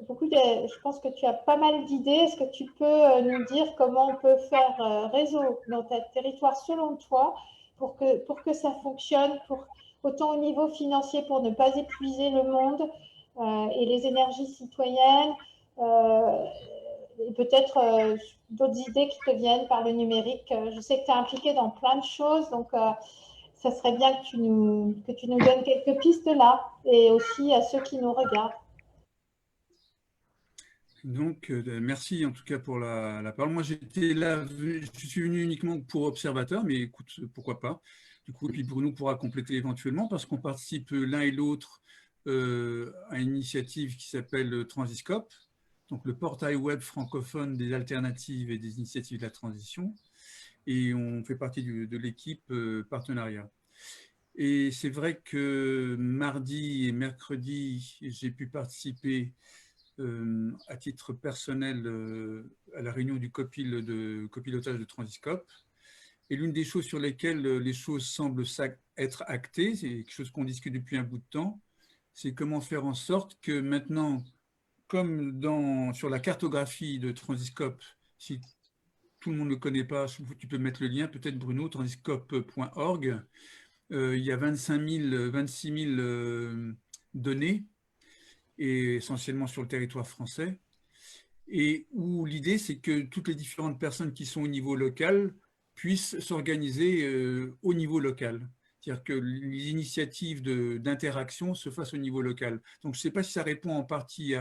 beaucoup de… Je pense que tu as pas mal d'idées. Est-ce que tu peux nous dire comment on peut faire réseau dans ton territoire selon toi pour que ça fonctionne, autant au niveau financier pour ne pas épuiser le monde et les énergies citoyennes et peut-être d'autres idées qui te viennent par le numérique. Je sais que tu es impliqué dans plein de choses, donc ça serait bien que tu nous donnes quelques pistes là et aussi à ceux qui nous regardent. Donc, merci en tout cas pour la parole. Moi, j'étais là, je suis venu uniquement pour observateur, mais écoute, pourquoi pas. Du coup, et puis Bruno pourra compléter éventuellement parce qu'on participe l'un et l'autre à une initiative qui s'appelle Transiscope, donc le portail web francophone des alternatives et des initiatives de la transition. Et on fait partie de l'équipe partenariat. Et c'est vrai que mardi et mercredi, j'ai pu participer à titre personnel à la réunion du copilotage de Transiscope. Et l'une des choses sur lesquelles les choses semblent être actées, c'est quelque chose qu'on discute depuis un bout de temps, c'est comment faire en sorte que maintenant, comme sur la cartographie de Transiscope, si tout le monde ne le connaît pas, tu peux mettre le lien, peut-être Bruno, transiscope.org, il y a 26 000 données, et essentiellement sur le territoire français, et où l'idée, c'est que toutes les différentes personnes qui sont au niveau local puissent s'organiser au niveau local. C'est-à-dire que les initiatives d'interaction se fassent au niveau local. Donc, je ne sais pas si ça répond en partie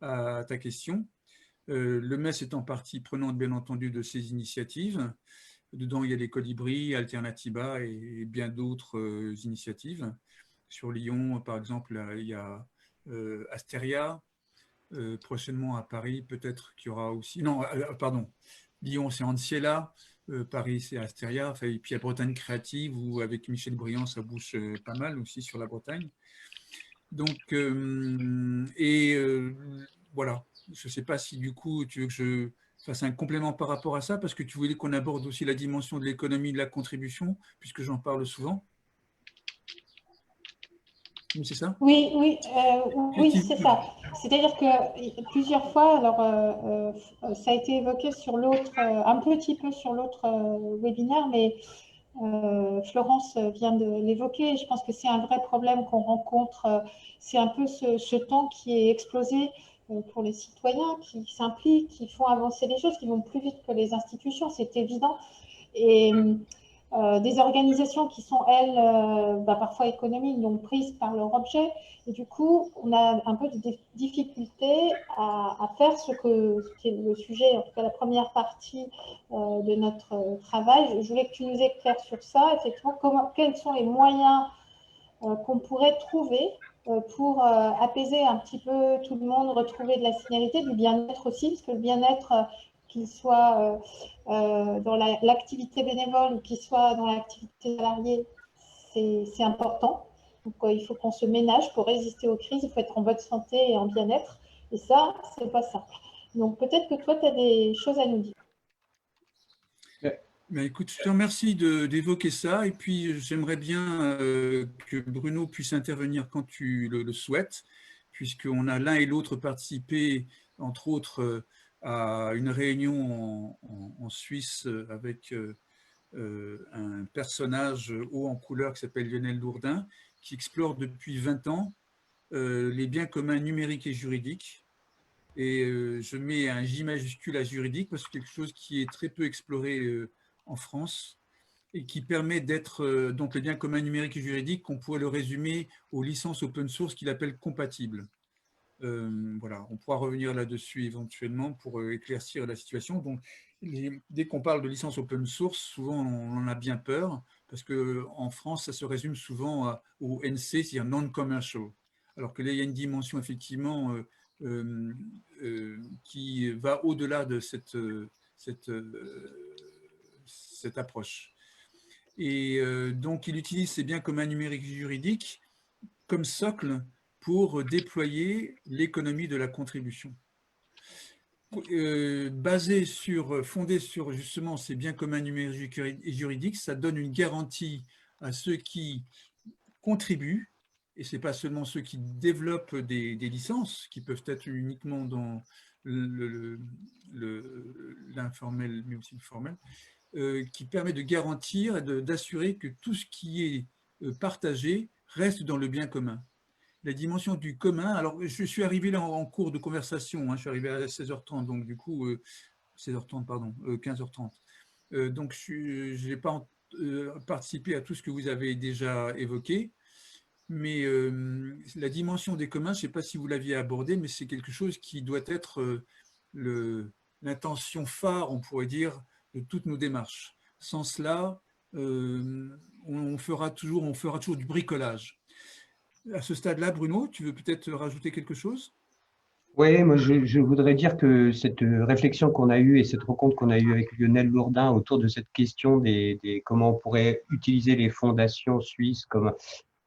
à ta question. Le MES est en partie prenante, bien entendu, de ces initiatives. Dedans, il y a les Colibris, Alternatiba et bien d'autres initiatives. Sur Lyon, par exemple, il y a Asteria. Prochainement à Paris, peut-être qu'il y aura aussi… Non, pardon, Lyon, c'est Anciela. Paris, c'est Asteria. Enfin, et puis il y a Bretagne Créative, où avec Michel Briand, ça bouge pas mal aussi sur la Bretagne. Donc, voilà. Je ne sais pas si du coup, tu veux que je fasse un complément par rapport à ça, parce que tu voulais qu'on aborde aussi la dimension de l'économie de la contribution, puisque j'en parle souvent. Oui, c'est ça? Oui, c'est ça. C'est-à-dire que plusieurs fois, alors ça a été évoqué sur l'autre, un petit peu sur l'autre webinaire, mais Florence vient de l'évoquer. Je pense que c'est un vrai problème qu'on rencontre. C'est un peu ce temps qui est explosé pour les citoyens qui s'impliquent, qui font avancer les choses, qui vont plus vite que les institutions, c'est évident. Et des organisations qui sont, elles, parfois économiques, donc prises par leur objet. Et du coup, on a un peu de difficulté à faire ce qui est le sujet, en tout cas la première partie de notre travail. Je voulais que tu nous éclaires sur ça, effectivement, quels sont les moyens qu'on pourrait trouver pour apaiser un petit peu tout le monde, retrouver de la signalité, du bien-être aussi, parce que le bien-être, qu'il soit dans l'activité bénévole ou qu'il soit dans l'activité salariée, c'est important. Donc, il faut qu'on se ménage pour résister aux crises, il faut être en bonne santé et en bien-être. Et ça, c'est pas simple. Donc, peut-être que toi, tu as des choses à nous dire. Ben écoute, je te remercie d'évoquer ça. Et puis, j'aimerais bien que Bruno puisse intervenir quand tu le souhaites, puisqu'on a l'un et l'autre participé, entre autres, à une réunion en Suisse avec un personnage haut en couleur qui s'appelle Lionel Lourdin, qui explore depuis 20 ans les biens communs numériques et juridiques. Et je mets un J majuscule à juridique parce que c'est quelque chose qui est très peu exploré en France et qui permet d'être, donc les biens communs numériques et juridiques, qu'on pourrait le résumer aux licences open source qu'il appelle compatibles. Voilà, on pourra revenir là-dessus éventuellement pour éclaircir la situation. Donc, dès qu'on parle de licence open source, souvent on en a bien peur parce qu'en France, ça se résume souvent au NC, c'est-à-dire non-commercial. Alors que là, il y a une dimension effectivement qui qui va au-delà de cette approche. Et donc, il utilise ces biens communs numériques juridiques comme socle pour déployer l'économie de la contribution. Fondé sur justement ces biens communs numériques et juridiques, ça donne une garantie à ceux qui contribuent, et ce n'est pas seulement ceux qui développent des licences, qui peuvent être uniquement dans l'informel, mais aussi le formel, qui permet de garantir et d'assurer que tout ce qui est partagé reste dans le bien commun. La dimension du commun, alors je suis arrivé là en cours de conversation, je suis arrivé à 16h30, donc du coup, 16h30, pardon, 15h30. Donc je n'ai pas participé à tout ce que vous avez déjà évoqué, mais la dimension des communs, je ne sais pas si vous l'aviez abordé, mais c'est quelque chose qui doit être l'intention phare, on pourrait dire, de toutes nos démarches. Sans cela, on fera toujours du bricolage. À ce stade-là, Bruno, tu veux peut-être rajouter quelque chose? Oui, moi je voudrais dire que cette réflexion qu'on a eue et cette rencontre qu'on a eue avec Lionel Lourdin autour de cette question comment on pourrait utiliser les fondations suisses comme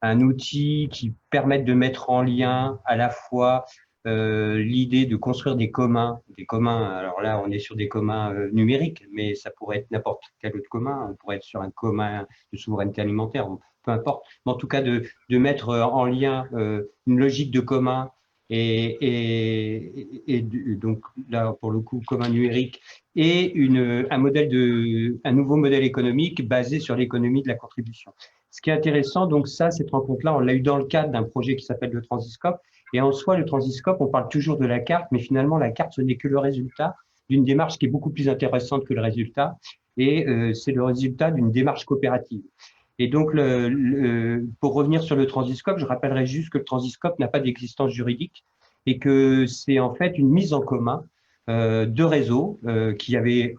un outil qui permette de mettre en lien à la fois l'idée de construire des communs. Alors là, on est sur des communs numériques, mais ça pourrait être n'importe quel autre commun. On pourrait être sur un commun de souveraineté alimentaire, peu importe. Mais en tout cas, de mettre en lien une logique de commun et donc là, pour le coup, commun numérique et un nouveau modèle économique basé sur l'économie de la contribution. Ce qui est intéressant, donc cette rencontre-là, on l'a eu dans le cadre d'un projet qui s'appelle le Transiscope. Et en soi, le Transiscope, on parle toujours de la carte, mais finalement, la carte, ce n'est que le résultat d'une démarche qui est beaucoup plus intéressante que le résultat. Et c'est le résultat d'une démarche coopérative. Et donc, pour revenir sur le Transiscope, je rappellerai juste que le Transiscope n'a pas d'existence juridique et que c'est en fait une mise en commun de réseaux qui avaient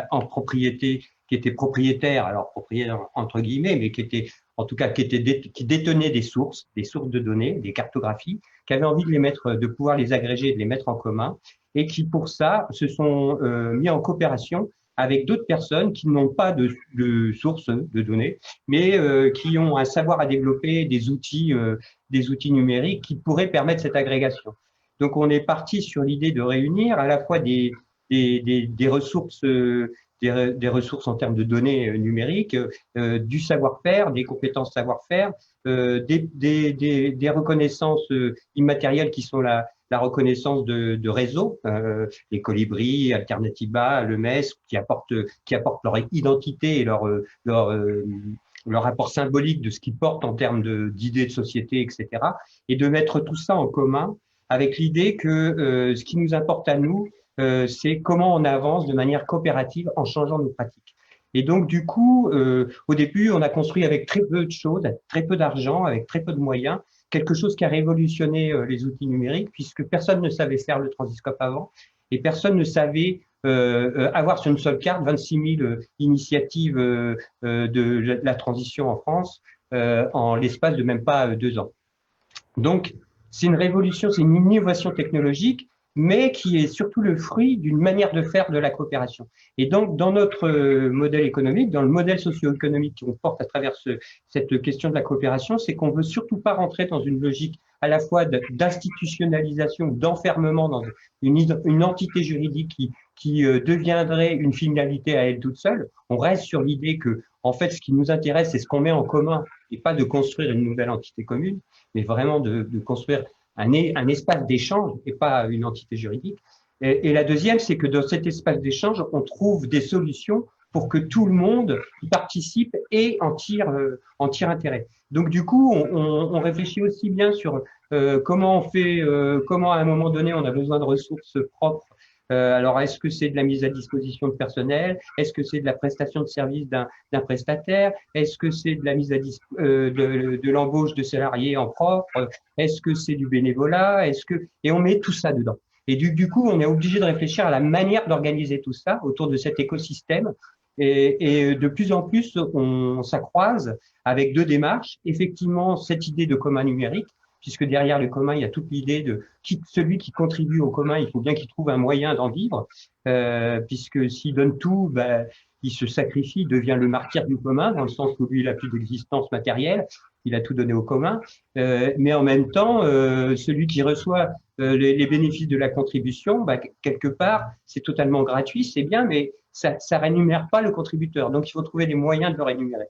en propriété, qui étaient propriétaires, alors propriétaires entre guillemets, mais qui détenaient des sources de données, des cartographies, qui avaient envie de pouvoir les agréger, de les mettre en commun, et qui pour ça se sont mis en coopération avec d'autres personnes qui n'ont pas de sources de données, mais qui ont un savoir à développer, des outils numériques qui pourraient permettre cette agrégation. Donc, on est parti sur l'idée de réunir à la fois des ressources, des ressources en termes de données numériques, du savoir-faire, des compétences savoir-faire, des reconnaissances immatérielles qui sont la reconnaissance de réseaux, les Colibri, Alternativa, le MES, qui apportent leur identité et leur rapport symbolique de ce qu'ils portent en termes d'idées de société, etc. Et de mettre tout ça en commun avec l'idée que ce qui nous importe à nous, c'est comment on avance de manière coopérative en changeant nos pratiques. Et donc, du coup, au début, on a construit avec très peu de choses, très peu d'argent, avec très peu de moyens, quelque chose qui a révolutionné les outils numériques, puisque personne ne savait faire le Transiscope avant, et personne ne savait avoir sur une seule carte 26 000 initiatives de la transition en France en l'espace de même pas 2 ans. Donc, c'est une révolution, c'est une innovation technologique, mais qui est surtout le fruit d'une manière de faire de la coopération. Et donc, dans notre modèle économique, dans le modèle socio-économique qu'on porte à travers cette question de la coopération, c'est qu'on ne veut surtout pas rentrer dans une logique à la fois d'institutionnalisation, d'enfermement dans une entité juridique qui deviendrait une finalité à elle toute seule. On reste sur l'idée que, en fait, ce qui nous intéresse, c'est ce qu'on met en commun, et pas de construire une nouvelle entité commune, mais vraiment de construire un espace d'échange et pas une entité juridique. Et la deuxième, c'est que dans cet espace d'échange, on trouve des solutions pour que tout le monde y participe et en tire intérêt. Donc, du coup, on réfléchit aussi bien sur comment on fait, comment à un moment donné, on a besoin de ressources propres. Alors, est-ce que c'est de la mise à disposition de personnel? Est-ce que c'est de la prestation de service d'un prestataire? Est-ce que c'est de la mise à de l'embauche de salariés en propre? Est-ce que c'est du bénévolat? Et on met tout ça dedans. Et du coup, on est obligé de réfléchir à la manière d'organiser tout ça autour de cet écosystème. Et de plus en plus, ça croise avec 2 démarches. Effectivement, cette idée de commun numérique puisque derrière le commun, il y a toute l'idée de celui qui contribue au commun, il faut bien qu'il trouve un moyen d'en vivre, puisque s'il donne tout, ben, il se sacrifie, il devient le martyr du commun, dans le sens où lui, il n'a plus d'existence matérielle, il a tout donné au commun, mais en même temps, celui qui reçoit les bénéfices de la contribution, bah, quelque part, c'est totalement gratuit, c'est bien, mais ça rémunère pas le contributeur. Donc, il faut trouver des moyens de le rémunérer.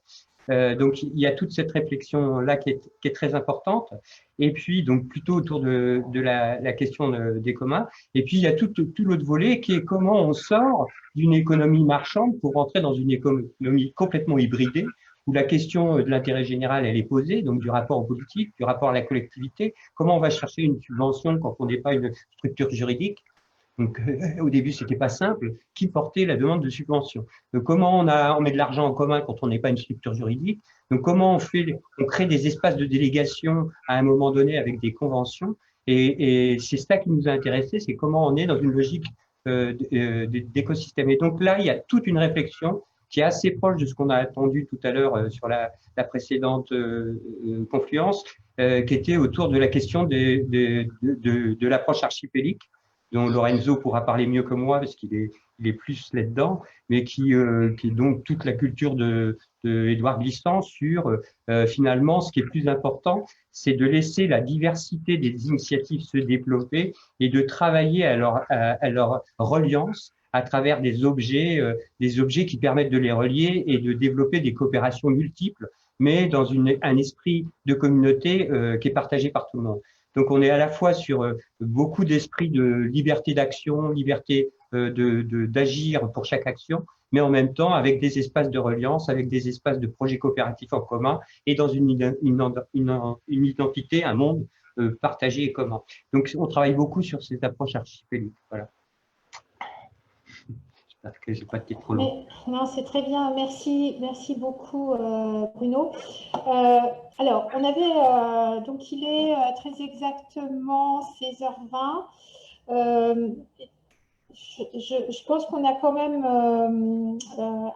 Donc, il y a toute cette réflexion-là qui est très importante. Et puis, donc, plutôt autour de la question des communs. Et puis, il y a tout l'autre volet qui est comment on sort d'une économie marchande pour rentrer dans une économie complètement hybridée, où la question de l'intérêt général, elle est posée, donc du rapport au politique, du rapport à la collectivité. Comment on va chercher une subvention quand on n'est pas une structure juridique? Donc, au début, c'était pas simple. Qui portait la demande de subvention? Donc, comment on met de l'argent en commun quand on n'est pas une structure juridique? Donc, comment on crée des espaces de délégation à un moment donné avec des conventions? Et c'est ça qui nous a intéressé, c'est comment on est dans une logique d'écosystème. Et donc là, il y a toute une réflexion qui est assez proche de ce qu'on a attendu tout à l'heure sur la précédente confluence, qui était autour de la question de l'approche archipélique, dont Lorenzo pourra parler mieux que moi parce qu'il est plus là-dedans, mais qui est donc toute la culture de Édouard Glissant sur finalement ce qui est plus important, c'est de laisser la diversité des initiatives se développer et de travailler à leur reliance à travers des objets qui permettent de les relier et de développer des coopérations multiples, mais dans un esprit de communauté qui est partagé par tout le monde. Donc, on est à la fois sur beaucoup d'esprit de liberté d'action, liberté d'agir pour chaque action, mais en même temps avec des espaces de reliance, avec des espaces de projets coopératifs en commun et dans une identité, un monde partagé et commun. Donc, on travaille beaucoup sur cette approche archipélique. Voilà. J'espère que je n'ai pas été trop long. Non, c'est très bien. Merci beaucoup, Bruno. Alors, on avait, donc il est très exactement 16h20. Je pense qu'on a quand même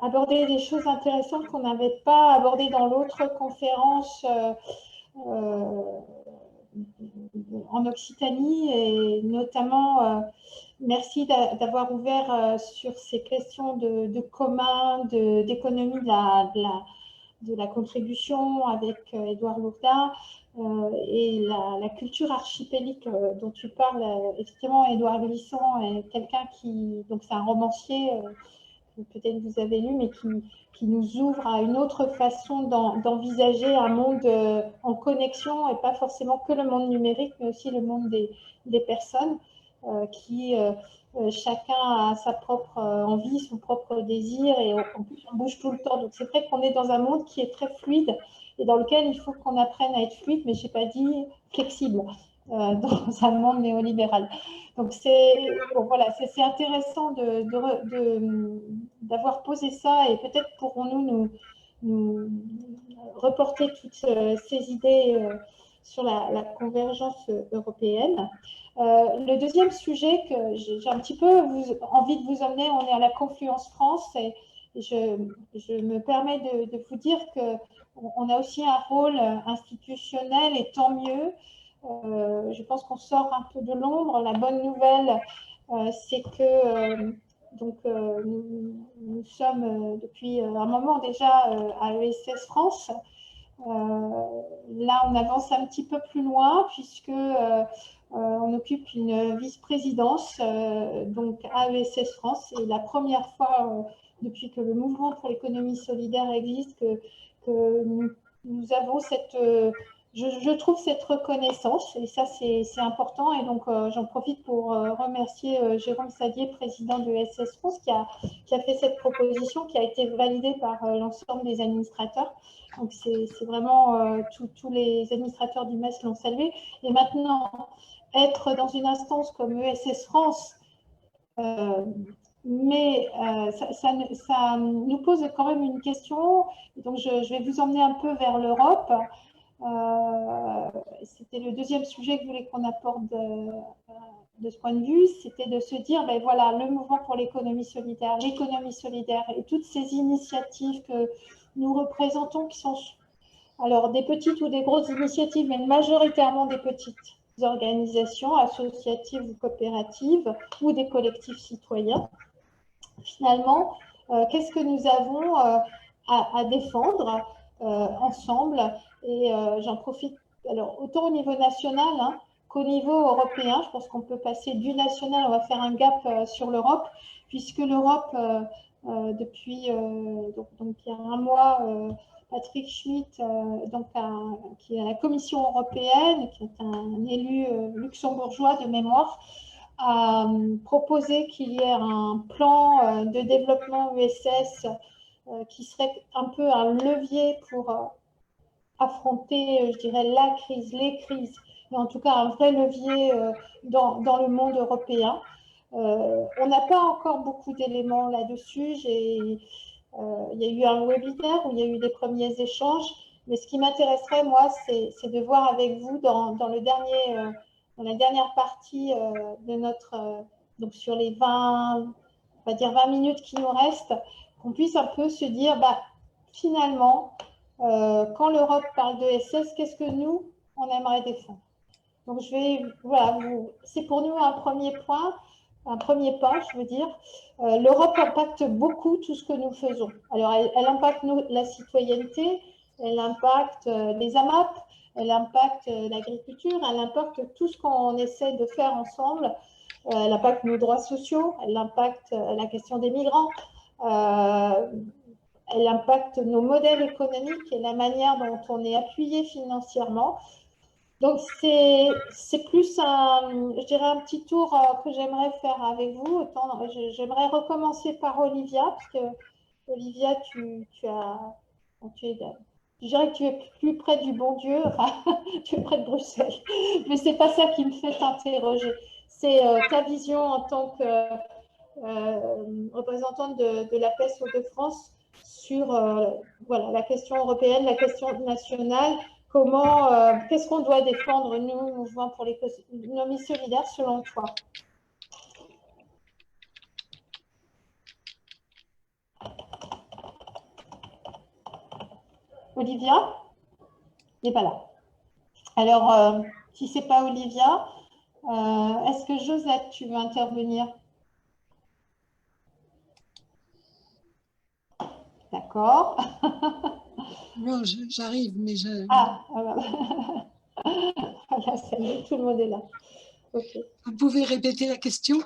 abordé des choses intéressantes qu'on n'avait pas abordées dans l'autre conférence en Occitanie, et notamment merci d'avoir ouvert sur ces questions de commun, d'économie de la contribution avec Édouard Lourdin et la culture archipélique dont tu parles. Effectivement, Édouard Glissant est quelqu'un donc c'est un romancier que peut-être vous avez lu, mais qui nous ouvre à une autre façon d'envisager un monde en connexion, et pas forcément que le monde numérique, mais aussi le monde des personnes qui chacun a sa propre envie, son propre désir, et en plus on bouge tout le temps. Donc c'est vrai qu'on est dans un monde qui est très fluide et dans lequel il faut qu'on apprenne à être fluide, mais je n'ai pas dit flexible, dans un monde néolibéral. Donc bon, voilà, c'est intéressant d'avoir posé ça, et peut-être pourrons-nous nous reporter toutes ces idées sur la convergence européenne. Le deuxième sujet que j'ai un petit peu envie de vous emmener, on est à la Confluence France, et je me permets de vous dire qu'on a aussi un rôle institutionnel, et tant mieux. Je pense qu'on sort un peu de l'ombre. La bonne nouvelle, c'est que nous sommes depuis un moment déjà à ESS France. Là, on avance un petit peu plus loin puisque on occupe une vice-présidence donc à ESS France. C'est la première fois depuis que le mouvement pour l'économie solidaire existe que nous avons cette... Je trouve cette reconnaissance, et ça c'est important, et donc j'en profite pour remercier Jérôme Sadier, président de ESS France, qui a fait cette proposition, qui a été validée par l'ensemble des administrateurs. Donc c'est vraiment tous les administrateurs du MES l'ont salué. Et maintenant, être dans une instance comme ESS France, mais ça nous pose quand même une question. Donc je vais vous emmener un peu vers l'Europe. C'était le deuxième sujet que je voulais qu'on apporte de ce point de vue, c'était de se dire, ben voilà, le mouvement pour l'économie solidaire et toutes ces initiatives que nous représentons, qui sont Alors, des petites ou des grosses initiatives, mais majoritairement des petites organisations associatives ou coopératives ou des collectifs citoyens. Finalement, qu'est-ce que nous avons à défendre ensemble? Et j'en profite, alors autant au niveau national qu'au niveau européen. Je pense qu'on peut passer du national, on va faire un gap sur l'Europe, puisque l'Europe, depuis donc il y a un mois, Patrick Schmitt, qui est à la Commission européenne, qui est un élu luxembourgeois de mémoire, a proposé qu'il y ait un plan de développement USS qui serait un peu un levier pour affronter, je dirais, la crise, les crises, mais en tout cas un vrai levier dans le monde européen. On n'a pas encore beaucoup d'éléments là-dessus. Il y a eu un webinaire où il y a eu des premiers échanges, mais ce qui m'intéresserait, moi, c'est de voir avec vous dans la dernière partie de notre, donc sur les 20, on va dire 20 minutes qui nous restent, qu'on puisse un peu se dire, finalement, quand l'Europe parle de SS, qu'est-ce que nous, on aimerait défendre? Donc, voilà, c'est pour nous un premier point, un premier pas, je veux dire. L'Europe impacte beaucoup tout ce que nous faisons. Alors, elle impacte la citoyenneté, elle impacte les AMAP, elle impacte l'agriculture, elle impacte tout ce qu'on essaie de faire ensemble. Elle impacte nos droits sociaux, elle impacte la question des migrants, elle impacte nos modèles économiques et la manière dont on est appuyé financièrement. Donc, c'est plus je dirais un petit tour que j'aimerais faire avec vous. J'aimerais recommencer par Olivia, parce que Olivia, je dirais que tu es plus près du bon Dieu, enfin, tu es près de Bruxelles, mais ce n'est pas ça qui me fait t'interroger. C'est ta vision en tant que représentante de la PES Hauts-de-France sur voilà, la question européenne, la question nationale. Qu'est-ce qu'on doit défendre, nous, mouvement pour l'économie solidaire, selon toi? Olivia n'est pas là. Alors, si ce n'est pas Olivia, est-ce que Josette, tu veux intervenir? D'accord. Non, j'arrive, mais voilà, ça y est, tout le monde est là. Okay. Vous pouvez répéter la question?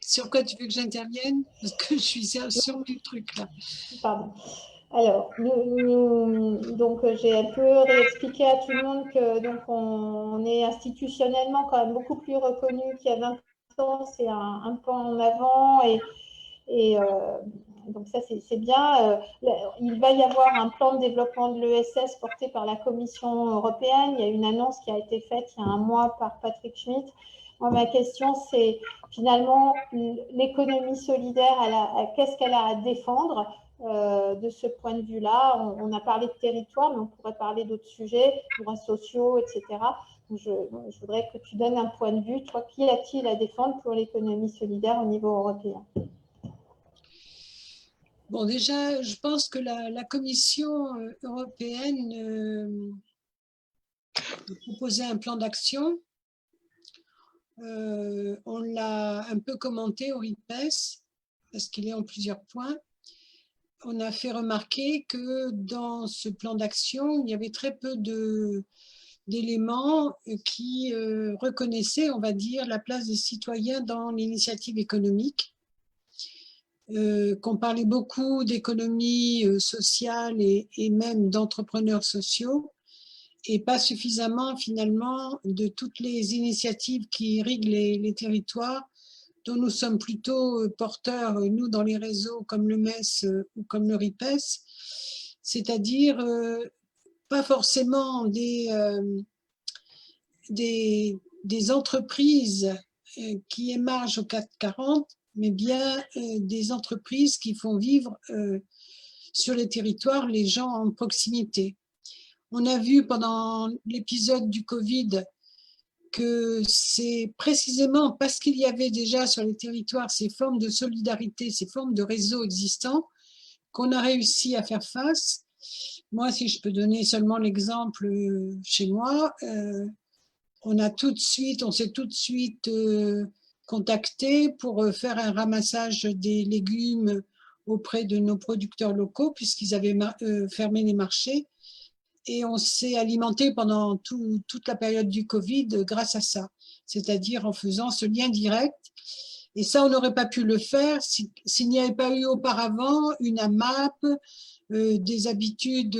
Sur quoi tu veux que j'intervienne? Parce que je suis sur le truc là. Pardon. Alors, donc j'ai un peu réexpliqué à tout le monde que donc on est institutionnellement quand même beaucoup plus reconnu qu'il y a 20 ans. C'est un pas en avant et donc ça c'est bien. Il va y avoir un plan de développement de l'ESS porté par la Commission européenne. Il y a une annonce qui a été faite il y a un mois par Patrick Schmitt. Moi, ma question, c'est finalement l'économie solidaire, qu'est-ce qu'elle a à défendre de ce point de vue-là? On a parlé de territoire, mais on pourrait parler d'autres sujets, droits sociaux, etc. Donc, je voudrais que tu donnes un point de vue. Toi, qu'y a-t-il à défendre pour l'économie solidaire au niveau européen? Bon, déjà, je pense que la Commission européenne a proposé un plan d'action. On l'a un peu commenté au RIPES, parce qu'il est en plusieurs points. On a fait remarquer que dans ce plan d'action, il y avait très peu d'éléments qui reconnaissaient, on va dire, la place des citoyens dans l'initiative économique. Qu'on parlait beaucoup d'économie sociale et même d'entrepreneurs sociaux, et pas suffisamment finalement de toutes les initiatives qui irriguent les territoires, dont nous sommes plutôt porteurs, nous, dans les réseaux comme le MES ou comme le RIPES, c'est-à-dire pas forcément des entreprises qui émargent au CAC 40, mais bien des entreprises qui font vivre sur les territoires les gens en proximité. On a vu pendant l'épisode du Covid que c'est précisément parce qu'il y avait déjà sur les territoires ces formes de solidarité, ces formes de réseaux existants, qu'on a réussi à faire face Moi, si je peux donner seulement l'exemple chez moi, on s'est tout de suite contacté pour faire un ramassage des légumes auprès de nos producteurs locaux, puisqu'ils avaient fermé les marchés. Et on s'est alimenté pendant toute la période du Covid grâce à ça, c'est-à-dire en faisant ce lien direct. Et ça, on n'aurait pas pu le faire s'il n'y avait pas eu auparavant une AMAP, des habitudes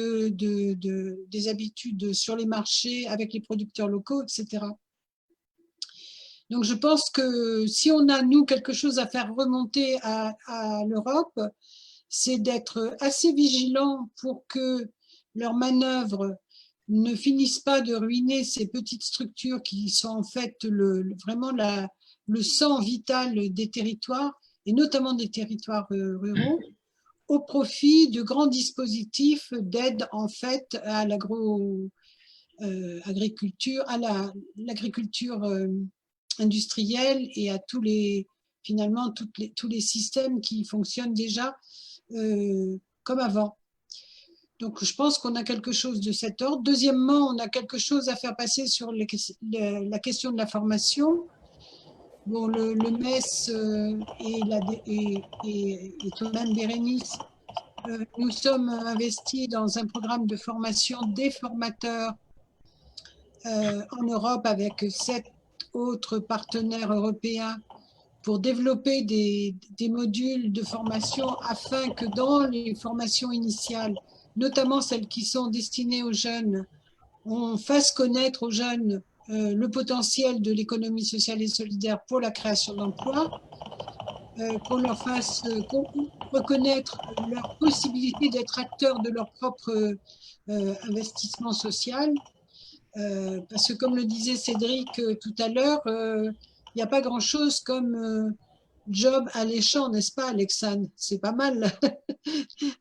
sur les marchés avec les producteurs locaux, etc. Donc, je pense que si on a, nous, quelque chose à faire remonter à l'Europe, c'est d'être assez vigilant pour que leurs manœuvres ne finissent pas de ruiner ces petites structures qui sont en fait vraiment le sang vital des territoires, et notamment des territoires ruraux, au profit de grands dispositifs d'aide en fait à l'agriculture, l'agriculture industrielle et à finalement tous les systèmes qui fonctionnent déjà comme avant. Donc, je pense qu'on a quelque chose de cet ordre. Deuxièmement, on a quelque chose à faire passer sur la question de la formation. Bon, le MES et toi-même, Bérénice, nous sommes investis dans un programme de formation des formateurs en Europe avec 7 autres partenaires européens pour développer des modules de formation afin que dans les formations initiales, notamment celles qui sont destinées aux jeunes, on fasse connaître aux jeunes le potentiel de l'économie sociale et solidaire pour la création d'emplois, qu'on leur fasse reconnaître leur possibilité d'être acteurs de leur propre investissement social. Parce que comme le disait Cédric tout à l'heure, il n'y a pas grand-chose comme job alléchant, n'est-ce pas, Alexandre? C'est pas mal,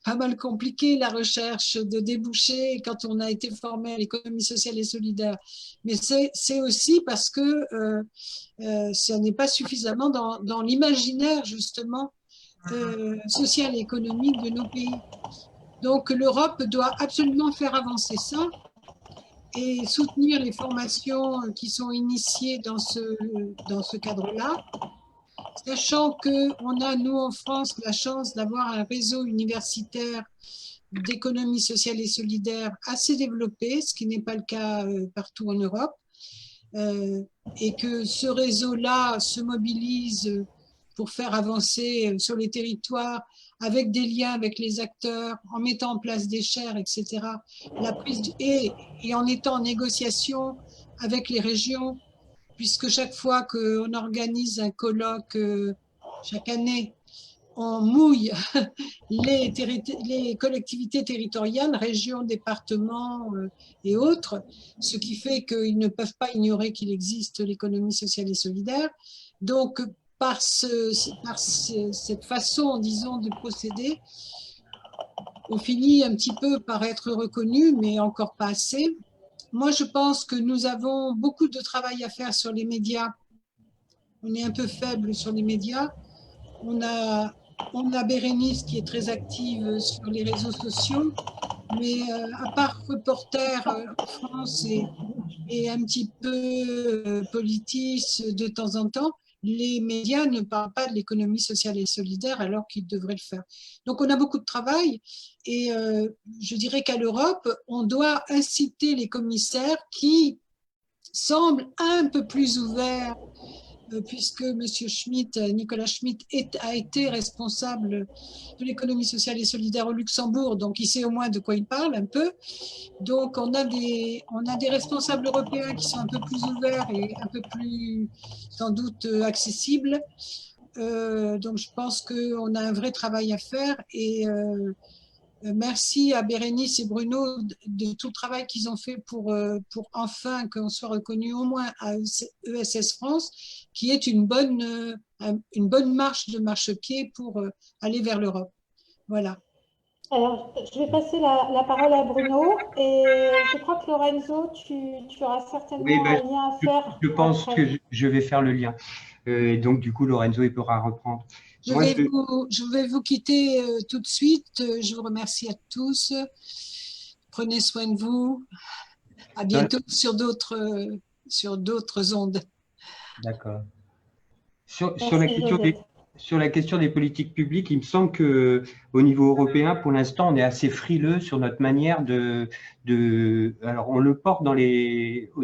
pas mal compliqué la recherche de débouchés quand on a été formé à l'économie sociale et solidaire. Mais c'est aussi parce que ça n'est pas suffisamment dans l'imaginaire, justement, social et économique de nos pays. Donc, l'Europe doit absolument faire avancer ça et soutenir les formations qui sont initiées dans ce cadre-là, sachant qu'on a, nous, en France, la chance d'avoir un réseau universitaire d'économie sociale et solidaire assez développé, ce qui n'est pas le cas partout en Europe, et que ce réseau-là se mobilise pour faire avancer sur les territoires avec des liens avec les acteurs, en mettant en place des chaires, etc. Et en étant en négociation avec les régions, puisque chaque fois qu'on organise un colloque chaque année, on mouille les collectivités territoriales, régions, départements et autres, ce qui fait qu'ils ne peuvent pas ignorer qu'il existe l'économie sociale et solidaire. Donc, par cette façon, disons, de procéder, on finit un petit peu par être reconnu, mais encore pas assez. Moi, je pense que nous avons beaucoup de travail à faire sur les médias. On est un peu faible sur les médias. On a Bérénice qui est très active sur les réseaux sociaux, mais à part Reporter en France et un petit peu Politis de temps en temps, les médias ne parlent pas de l'économie sociale et solidaire alors qu'ils devraient le faire. Donc on a beaucoup de travail et je dirais qu'à l'Europe, on doit inciter les commissaires qui semblent un peu plus ouverts puisque Monsieur Schmitt, Nicolas Schmitt a été responsable de l'économie sociale et solidaire au Luxembourg, donc il sait au moins de quoi il parle un peu. Donc on a des responsables européens qui sont un peu plus ouverts et un peu plus sans doute accessibles. Donc je pense qu'on a un vrai travail à faire et merci à Bérénice et Bruno de tout le travail qu'ils ont fait pour enfin qu'on soit reconnu au moins à ESS France, qui est une bonne marche-pied pour aller vers l'Europe. Voilà. Alors, je vais passer la parole à Bruno et je crois que Lorenzo, tu auras certainement un lien à faire. Je pense que je vais faire le lien. Donc, du coup, Lorenzo, il pourra reprendre. Je vais vous quitter tout de suite. Je vous remercie à tous. Prenez soin de vous. À bientôt sur d'autres ondes. D'accord. Sur la question des politiques publiques, il me semble qu'au niveau européen, pour l'instant, on est assez frileux sur notre manière alors on le porte au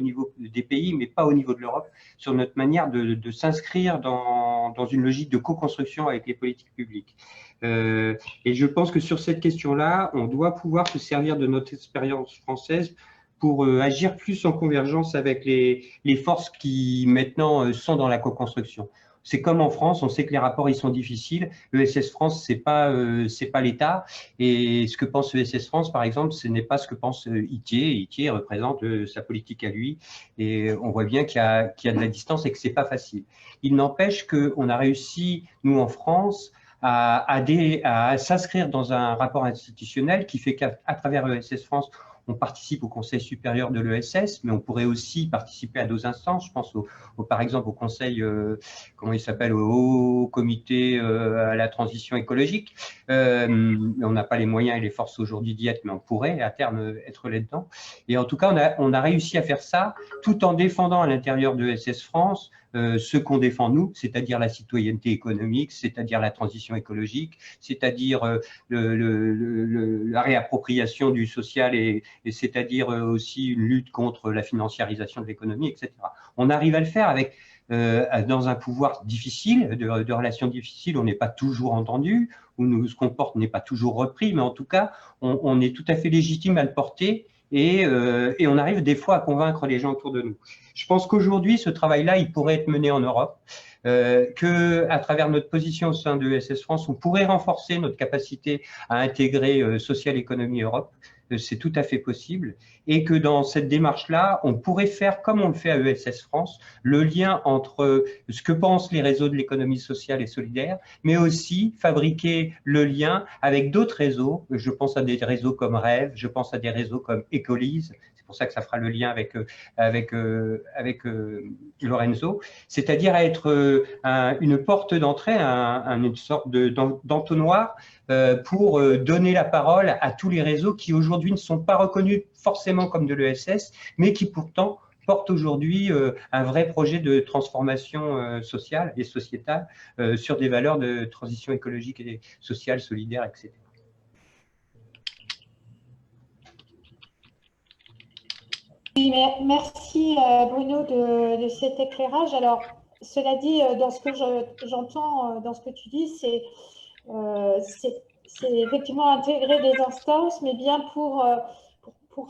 niveau des pays, mais pas au niveau de l'Europe, sur notre manière de s'inscrire dans une logique de co-construction avec les politiques publiques. Et je pense que sur cette question-là, on doit pouvoir se servir de notre expérience française pour agir plus en convergence avec les forces qui maintenant sont dans la co-construction. C'est comme en France, on sait que les rapports ils sont difficiles. ESS France, c'est pas l'État, et ce que pense ESS France, par exemple, ce n'est pas ce que pense ITIE. ITIE représente sa politique à lui, et on voit bien qu'il y a de la distance et que c'est pas facile. Il n'empêche qu'on a réussi, nous en France, à s'inscrire dans un rapport institutionnel qui fait qu'à travers ESS France, on participe au Conseil supérieur de l'ESS, mais on pourrait aussi participer à d'autres instances. Je pense par exemple au Conseil, comment il s'appelle, au Haut Comité à la transition écologique. On n'a pas les moyens et les forces aujourd'hui d'y être, mais on pourrait à terme être là-dedans. Et en tout cas, on a réussi à faire ça tout en défendant à l'intérieur de ESS France ce qu'on défend nous, c'est-à-dire la citoyenneté économique, c'est-à-dire la transition écologique, c'est-à-dire la réappropriation du social et c'est-à-dire aussi une lutte contre la financiarisation de l'économie, etc. On arrive à le faire avec dans un pouvoir difficile, de relations difficiles, on n'est pas toujours entendu, ou ce qu'on porte n'est pas toujours repris, mais en tout cas, on est tout à fait légitime à le porter et on arrive des fois à convaincre les gens autour de nous. Je pense qu'aujourd'hui, ce travail-là, il pourrait être mené en Europe, qu'à travers notre position au sein de ESS France, on pourrait renforcer notre capacité à intégrer Social Economy Europe. C'est tout à fait possible, et que dans cette démarche-là, on pourrait faire, comme on le fait à ESS France, le lien entre ce que pensent les réseaux de l'économie sociale et solidaire, mais aussi fabriquer le lien avec d'autres réseaux. Je pense à des réseaux comme Rêve, je pense à des réseaux comme Ecolise. C'est pour ça que ça fera le lien avec Lorenzo, c'est-à-dire à être une porte d'entrée, une sorte d'entonnoir pour donner la parole à tous les réseaux qui aujourd'hui ne sont pas reconnus forcément comme de l'ESS, mais qui pourtant portent aujourd'hui un vrai projet de transformation sociale et sociétale sur des valeurs de transition écologique et sociale, solidaire, etc. Merci Bruno de cet éclairage. Alors, cela dit, dans ce que j'entends, dans ce que tu dis, c'est effectivement intégrer des instances, mais bien pour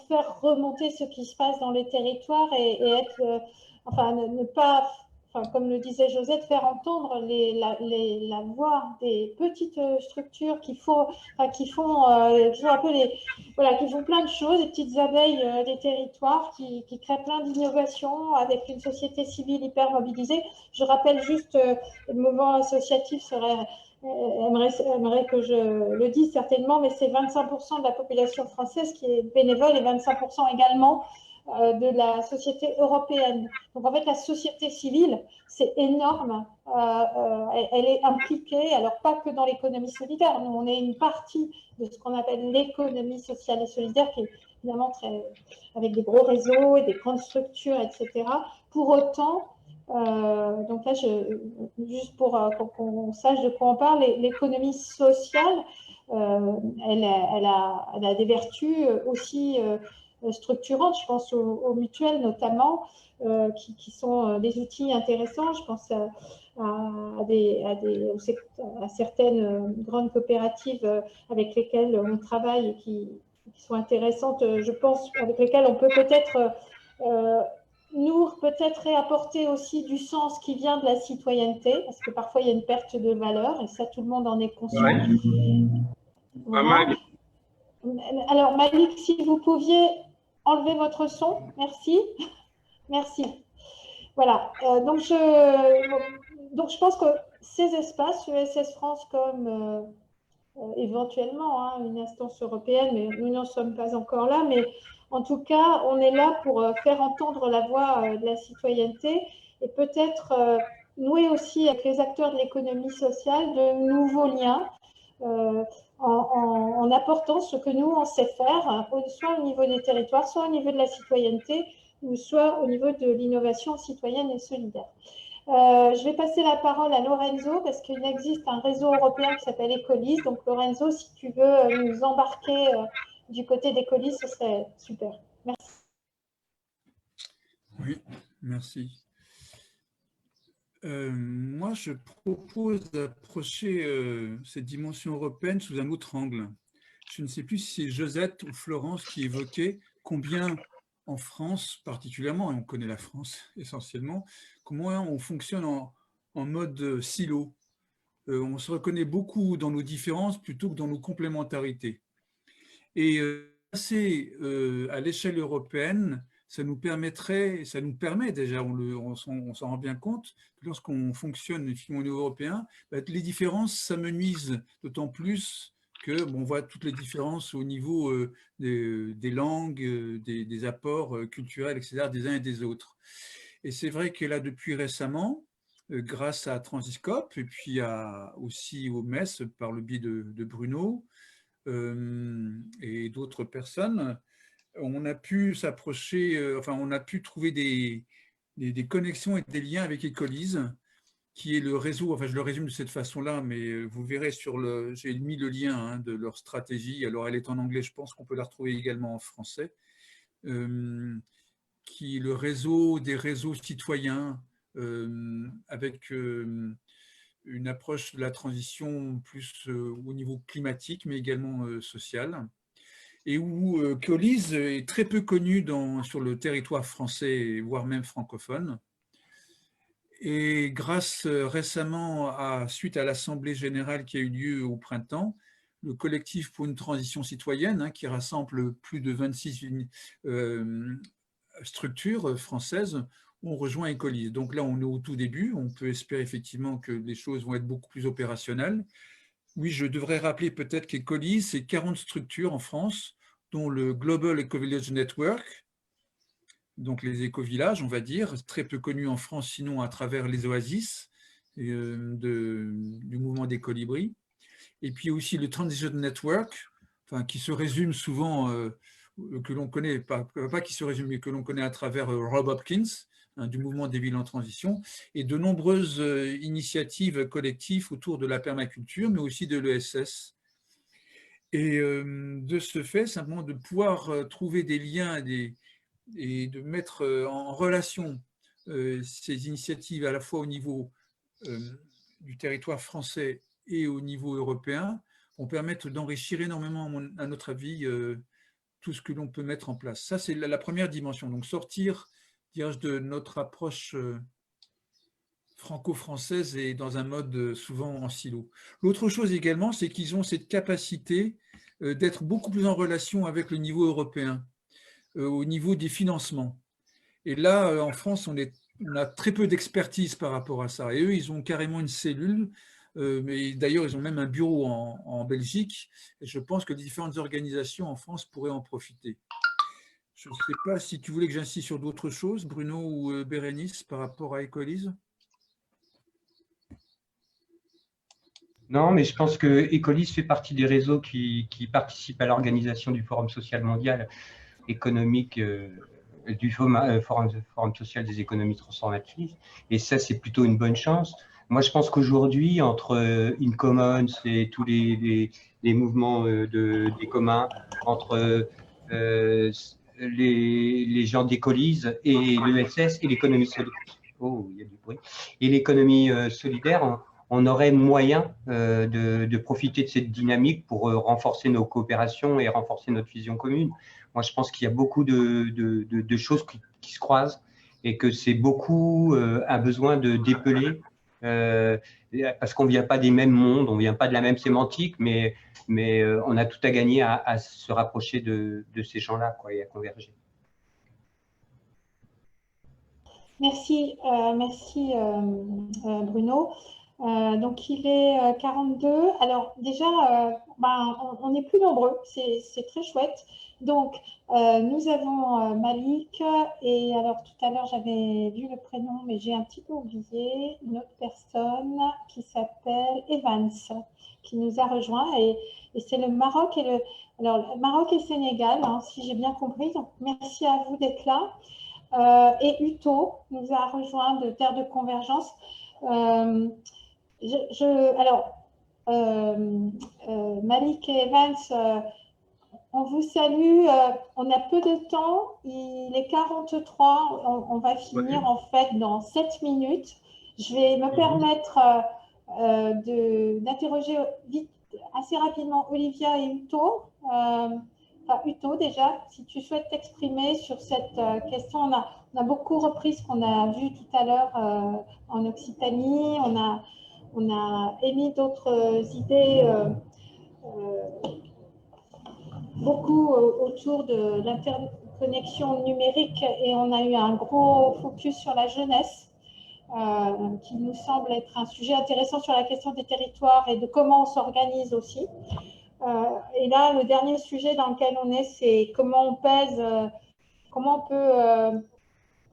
faire remonter ce qui se passe dans les territoires et être, enfin, ne pas, enfin, comme le disait Josette, faire entendre la voix des petites structures qui font un peu qui font plein de choses, les petites abeilles des territoires qui créent plein d'innovations avec une société civile hyper mobilisée. Je rappelle juste, le mouvement associatif aimerait que je le dise certainement, mais c'est 25% de la population française qui est bénévole et 25% également de la société européenne. Donc en fait, la société civile, c'est énorme. Elle est impliquée, alors pas que dans l'économie solidaire. Nous, on est une partie de ce qu'on appelle l'économie sociale et solidaire, qui est évidemment avec des gros réseaux et des grandes structures, etc. Pour autant, donc là, juste pour qu'on sache de quoi on parle, l'économie sociale, elle a des vertus aussi structurantes. Je pense aux mutuelles notamment, qui sont des outils intéressants. Je pense à certaines grandes coopératives avec lesquelles on travaille et qui sont intéressantes, je pense, avec lesquelles on peut peut-être réapporter aussi du sens qui vient de la citoyenneté, parce que parfois il y a une perte de valeur, et ça tout le monde en est conscient. Ouais. Voilà. Alors Malik, si vous pouviez enlever votre son, merci. Merci. Voilà, donc je pense que ces espaces, ESS France comme éventuellement une instance européenne, mais nous n'en sommes pas encore là, mais en tout cas, on est là pour faire entendre la voix de la citoyenneté et peut-être nouer aussi avec les acteurs de l'économie sociale de nouveaux liens en apportant ce que nous, on sait faire, soit au niveau des territoires, soit au niveau de la citoyenneté, ou soit au niveau de l'innovation citoyenne et solidaire. Je vais passer la parole à Lorenzo parce qu'il existe un réseau européen qui s'appelle Ecolis. Donc Lorenzo, si tu veux nous embarquer du côté d'Ecolis, ce serait super. Merci. Oui, merci. Moi, je propose d'approcher cette dimension européenne sous un autre angle. Je ne sais plus si c'est Josette ou Florence qui évoquait combien en France particulièrement, et on connaît la France essentiellement, comment on fonctionne en mode silo. On se reconnaît beaucoup dans nos différences plutôt que dans nos complémentarités. Et passer à l'échelle européenne, ça nous permettrait, ça nous permet déjà, on s'en rend bien compte, que lorsqu'on fonctionne au niveau européen, les différences s'amenuisent d'autant plus que on voit toutes les différences au niveau des langues, des apports culturels, etc., des uns et des autres. Et c'est vrai que là, depuis récemment, grâce à Transiscope et puis aussi au MES par le biais de Bruno et d'autres personnes, on a pu s'approcher, enfin on a pu trouver des connexions et des liens avec Ecolis, qui est le réseau, enfin je le résume de cette façon-là, mais vous verrez j'ai mis le lien de leur stratégie, alors elle est en anglais, je pense qu'on peut la retrouver également en français, qui est le réseau des réseaux citoyens, avec une approche de la transition plus au niveau climatique, mais également social, et où Ecolis est très peu connu sur le territoire français, voire même francophone. Et grâce récemment, suite à l'Assemblée générale qui a eu lieu au printemps, le collectif pour une transition citoyenne, qui rassemble plus de 26 structures françaises, ont rejoint Ecolis. Donc là, on est au tout début. On peut espérer effectivement que les choses vont être beaucoup plus opérationnelles. Oui, je devrais rappeler peut-être qu'Ecolis, c'est 40 structures en France, dont le Global Eco-Village Network, donc les éco-villages, on va dire, très peu connus en France, sinon à travers les oasis du mouvement des colibris. Et puis aussi le Transition Network, qui se résume souvent, que l'on connaît, pas qui se résume, mais que l'on connaît à travers Rob Hopkins, du mouvement des villes en transition, et de nombreuses initiatives collectives autour de la permaculture, mais aussi de l'ESS. Et de ce fait, simplement de pouvoir trouver des liens et de mettre en relation ces initiatives à la fois au niveau du territoire français et au niveau européen vont permettre d'enrichir énormément, à notre avis, tout ce que l'on peut mettre en place. Ça, c'est la première dimension. Donc, sortir, dirais-je, de notre approche franco-française et dans un mode souvent en silo. L'autre chose également, c'est qu'ils ont cette capacité d'être beaucoup plus en relation avec le niveau européen, au niveau des financements. Et là, en France, on a très peu d'expertise par rapport à ça. Et eux, ils ont carrément une cellule, mais d'ailleurs, ils ont même un bureau en Belgique. Et je pense que les différentes organisations en France pourraient en profiter. Je ne sais pas si tu voulais que j'insiste sur d'autres choses, Bruno ou Bérénice, par rapport à Ecolis. Non, mais je pense que Ecolis fait partie des réseaux qui participent à l'organisation du Forum social mondial économique, du Forum social des économies transformatrices. Et ça, c'est plutôt une bonne chance. Moi, je pense qu'aujourd'hui, entre InCommons et tous les mouvements des communs, entre les gens d'Ecolis et l'ESS et l'économie solidaire, oh, il y a du bruit, et l'économie solidaire, on aurait moyen de profiter de cette dynamique pour renforcer nos coopérations et renforcer notre vision commune. Moi, je pense qu'il y a beaucoup de choses qui se croisent et que c'est beaucoup un besoin de dépeler parce qu'on ne vient pas des mêmes mondes, on ne vient pas de la même sémantique, mais on a tout à gagner à se rapprocher de ces gens-là et à converger. Merci, merci Bruno. Donc, il est 42. Alors, déjà, on est plus nombreux. C'est très chouette. Donc, nous avons Malik. Et alors, tout à l'heure, j'avais lu le prénom, mais j'ai un petit peu oublié une autre personne qui s'appelle Evans, qui nous a rejoint. Et c'est le Maroc et le Maroc et le Sénégal, hein, si j'ai bien compris. Donc, merci à vous d'être là. Et Uto nous a rejoint de Terre de Convergence. Malik et Evans, on vous salue. On a peu de temps. Il est 43. On va finir en fait dans 7 minutes. Je vais me permettre d'interroger assez rapidement Olivia et Uto. Uto, déjà, si tu souhaites t'exprimer sur cette question, on a beaucoup repris ce qu'on a vu tout à l'heure en Occitanie. On a émis d'autres idées, beaucoup autour de l'interconnexion numérique, et on a eu un gros focus sur la jeunesse, qui nous semble être un sujet intéressant sur la question des territoires et de comment on s'organise aussi. Et là, le dernier sujet dans lequel on est, c'est comment on pèse, comment on peut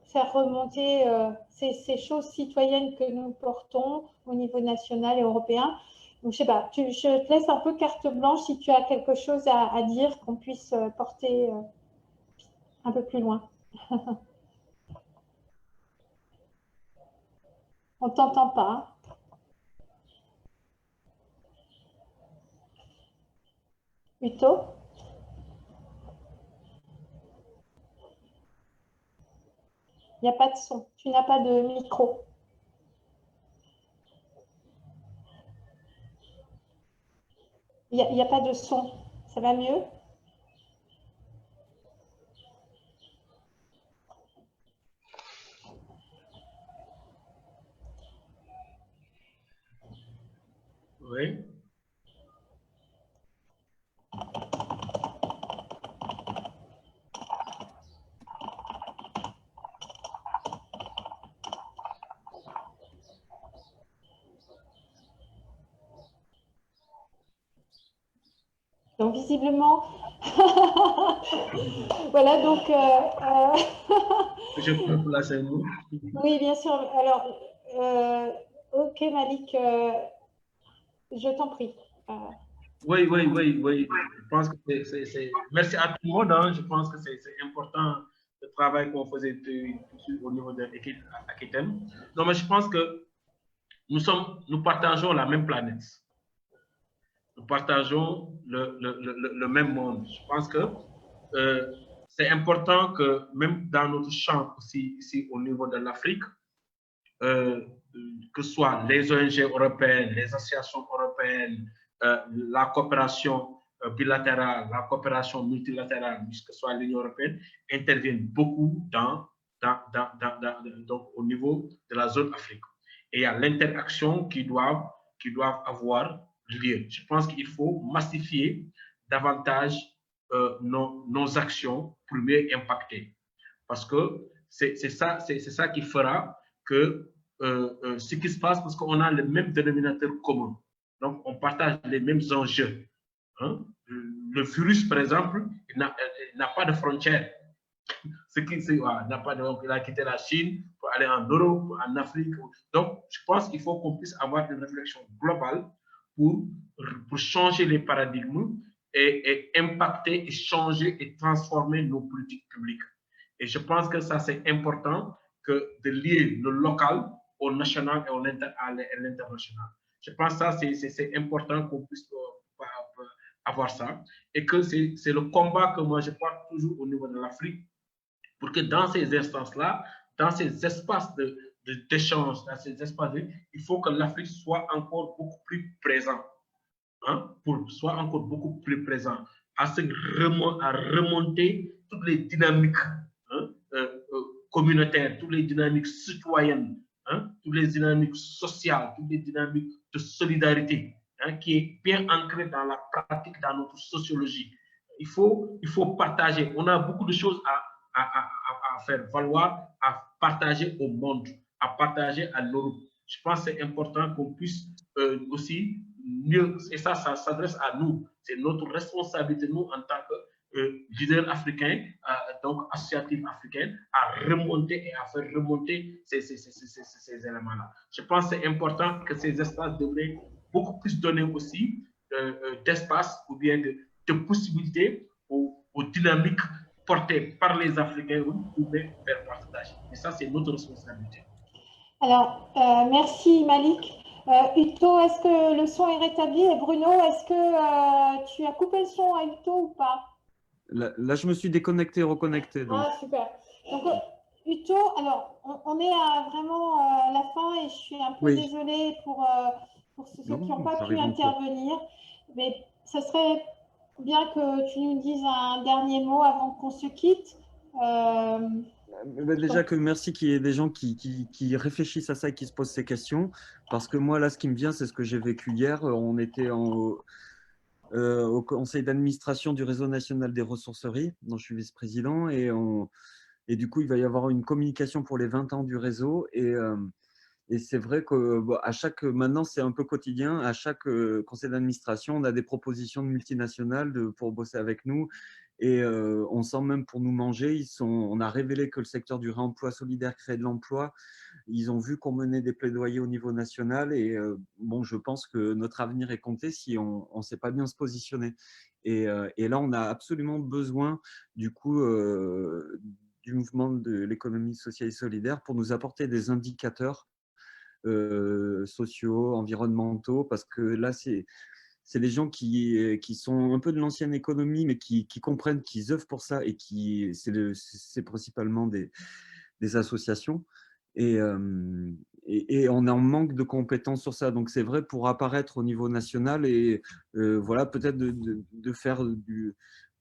faire remonter ces choses citoyennes que nous portons au niveau national et européen. Donc, je sais pas, je te laisse un peu carte blanche si tu as quelque chose à dire qu'on puisse porter un peu plus loin. On ne t'entend pas. Uto ? Il n'y a pas de son. Tu n'as pas de micro. Il n'y a pas de son. Ça va mieux ? Oui. Donc, visiblement, voilà, donc... Je peux placer nous. Oui, bien sûr. Alors, ok, Malik, je t'en prie. Oui. Je pense que merci à tout le monde. Hein. Je pense que c'est important le travail qu'on faisait au niveau de l'Aquitaine. Non, mais je pense que nous partageons la même planète. Nous partageons le même monde. Je pense que c'est important que même dans notre champ aussi, ici au niveau de l'Afrique, que ce soit les ONG européennes, les associations européennes, la coopération bilatérale, la coopération multilatérale, que ce soit l'Union européenne, interviennent beaucoup donc, au niveau de la zone Afrique. Et il y a l'interaction qui doivent avoir lieu. Je pense qu'il faut massifier davantage nos actions pour mieux impacter. Parce que c'est ça qui fera que ce qui se passe, parce qu'on a le même dénominateur commun. Donc, on partage les mêmes enjeux. Hein? Le virus, par exemple, il n'a pas de frontières. Il a quitté la Chine pour aller en Europe, en Afrique. Donc, je pense qu'il faut qu'on puisse avoir une réflexion globale pour changer les paradigmes et impacter, et changer et transformer nos politiques publiques. Et je pense que ça, c'est important de lier le local au national et à l'international. Je pense que ça, c'est important qu'on puisse avoir ça. Et que c'est le combat que moi, je porte toujours au niveau de l'Afrique, pour que dans ces instances-là, dans ces espaces d'échange, dans ces espaces, il faut que l'Afrique soit encore beaucoup plus présente. Hein, soit encore beaucoup plus présent, à remonter toutes les dynamiques communautaires, toutes les dynamiques citoyennes, hein, toutes les dynamiques sociales, toutes les dynamiques de solidarité, hein, qui est bien ancrée dans la pratique, dans notre sociologie. Il faut partager. On a beaucoup de choses à faire valoir, à partager au monde, à partager à l'Europe. je pense que c'est important qu'on puisse aussi mieux, et ça s'adresse à nous, c'est notre responsabilité, nous, en tant que leader africain, donc associatif africain, à remonter et à faire remonter ces éléments-là. Je pense que c'est important que ces espaces devraient beaucoup plus donner aussi d'espace ou bien de possibilités aux dynamiques portées par les Africains où ils pouvaient faire partage. Et ça, c'est notre responsabilité. Alors, merci Malik. Uto, est-ce que le son est rétabli? Et Bruno, est-ce que tu as coupé le son à Uto ou pas? Là, je me suis déconnecté, reconnecté. Donc. Ah, super. Donc, Uto, alors, on est vraiment à la fin et je suis un peu désolée pour ceux qui n'ont pas pu intervenir. Mais ça serait bien que tu nous dises un dernier mot avant qu'on se quitte. Déjà que merci qu'il y ait des gens qui réfléchissent à ça et qui se posent ces questions. Parce que moi, là, ce qui me vient, c'est ce que j'ai vécu hier. On était au conseil d'administration du réseau national des ressourceries, dont je suis vice-président. Et du coup, il va y avoir une communication pour les 20 ans du réseau. Et c'est vrai que maintenant, c'est un peu quotidien. À chaque conseil d'administration, on a des propositions de multinationales pour bosser avec nous. Et on sent même pour nous manger, on a révélé que le secteur du réemploi solidaire crée de l'emploi. Ils ont vu qu'on menait des plaidoyers au niveau national. Et bon, je pense que notre avenir est compté si on ne sait pas bien se positionner. Et là, on a absolument besoin du coup du mouvement de l'économie sociale et solidaire pour nous apporter des indicateurs sociaux, environnementaux, parce que là, c'est les gens qui sont un peu de l'ancienne économie, mais qui comprennent, qu'ils œuvrent pour ça, et c'est principalement des associations. Et on est en manque de compétences sur ça. Donc, c'est vrai pour apparaître au niveau national et voilà, peut-être de faire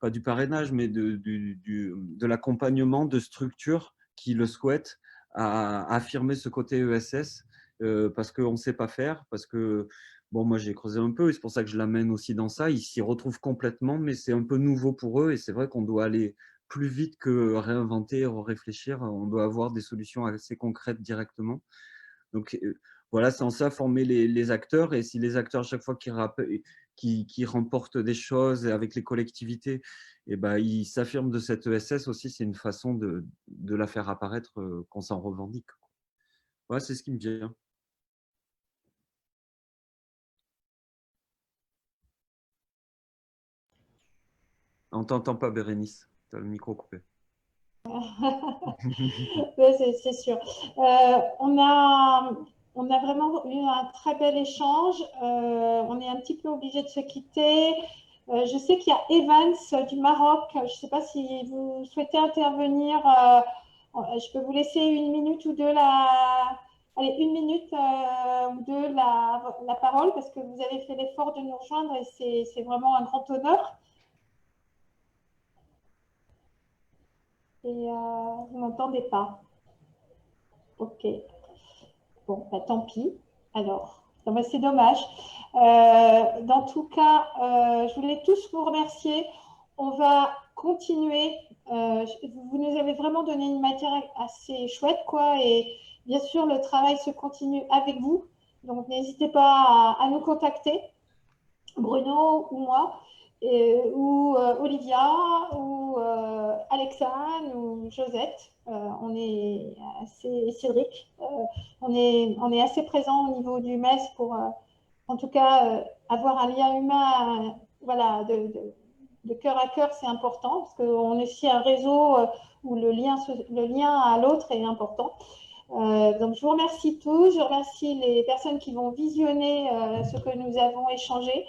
pas du parrainage, mais de l'accompagnement de structures qui le souhaitent à affirmer ce côté ESS. Parce qu'on ne sait pas faire, parce que, bon, moi j'ai creusé un peu et c'est pour ça que je l'amène aussi dans ça. Ils s'y retrouvent complètement, mais c'est un peu nouveau pour eux et c'est vrai qu'on doit aller plus vite que réinventer, réfléchir. On doit avoir des solutions assez concrètes directement. Donc voilà, c'est en ça former les acteurs, et si les acteurs, à chaque fois qui remportent des choses avec les collectivités, et ben, ils s'affirment de cette ESS aussi, c'est une façon de la faire apparaître, qu'on s'en revendique. Ouais, c'est ce qui me vient. On ne t'entend pas, Bérénice. Tu as le micro coupé. C'est sûr. On a vraiment eu un très bel échange. On est un petit peu obligé de se quitter. Je sais qu'il y a Evans du Maroc. Je ne sais pas si vous souhaitez intervenir. Je peux vous laisser une minute ou deux allez, une minute ou deux la parole, parce que vous avez fait l'effort de nous rejoindre et c'est vraiment un grand honneur. Et vous ne m'entendez pas. Ok. Bon, bah, tant pis. Alors, c'est dommage. Dans tout cas, je voulais tous vous remercier. On va continuer. Vous nous avez vraiment donné une matière assez chouette, quoi. Et bien sûr, le travail se continue avec vous. Donc, n'hésitez pas à nous contacter, Bruno ou moi, ou Olivia, ou Alexandre, ou Josette. On est assez, Cédric. On est assez présent au niveau du MES pour, en tout cas, avoir un lien humain, voilà, de cœur à cœur, c'est important, parce qu'on est aussi un réseau où le lien à l'autre est important. Donc, je vous remercie tous. Je remercie les personnes qui vont visionner ce que nous avons échangé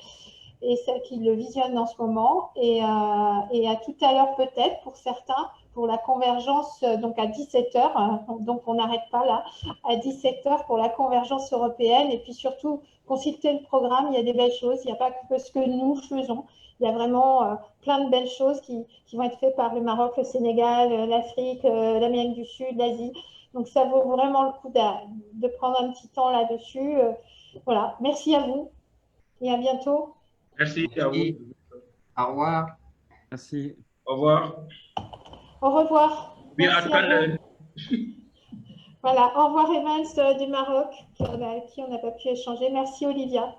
et celles qui le visionnent en ce moment. Et à tout à l'heure peut-être pour certains, pour la convergence, donc à 17h. Donc, on n'arrête pas là. À 17h pour la convergence européenne. Et puis surtout, consulter le programme. Il y a des belles choses. Il n'y a pas que ce que nous faisons. Il y a vraiment plein de belles choses qui vont être faites par le Maroc, le Sénégal, l'Afrique, l'Amérique du Sud, l'Asie. Donc, ça vaut vraiment le coup de prendre un petit temps là-dessus. Voilà. Merci à vous et à bientôt. Merci à vous. Au revoir. Merci. Au revoir. Au revoir. Bien, à tout à l'heure. Voilà, au revoir Evans du Maroc, avec qui on n'a pas pu échanger. Merci Olivia.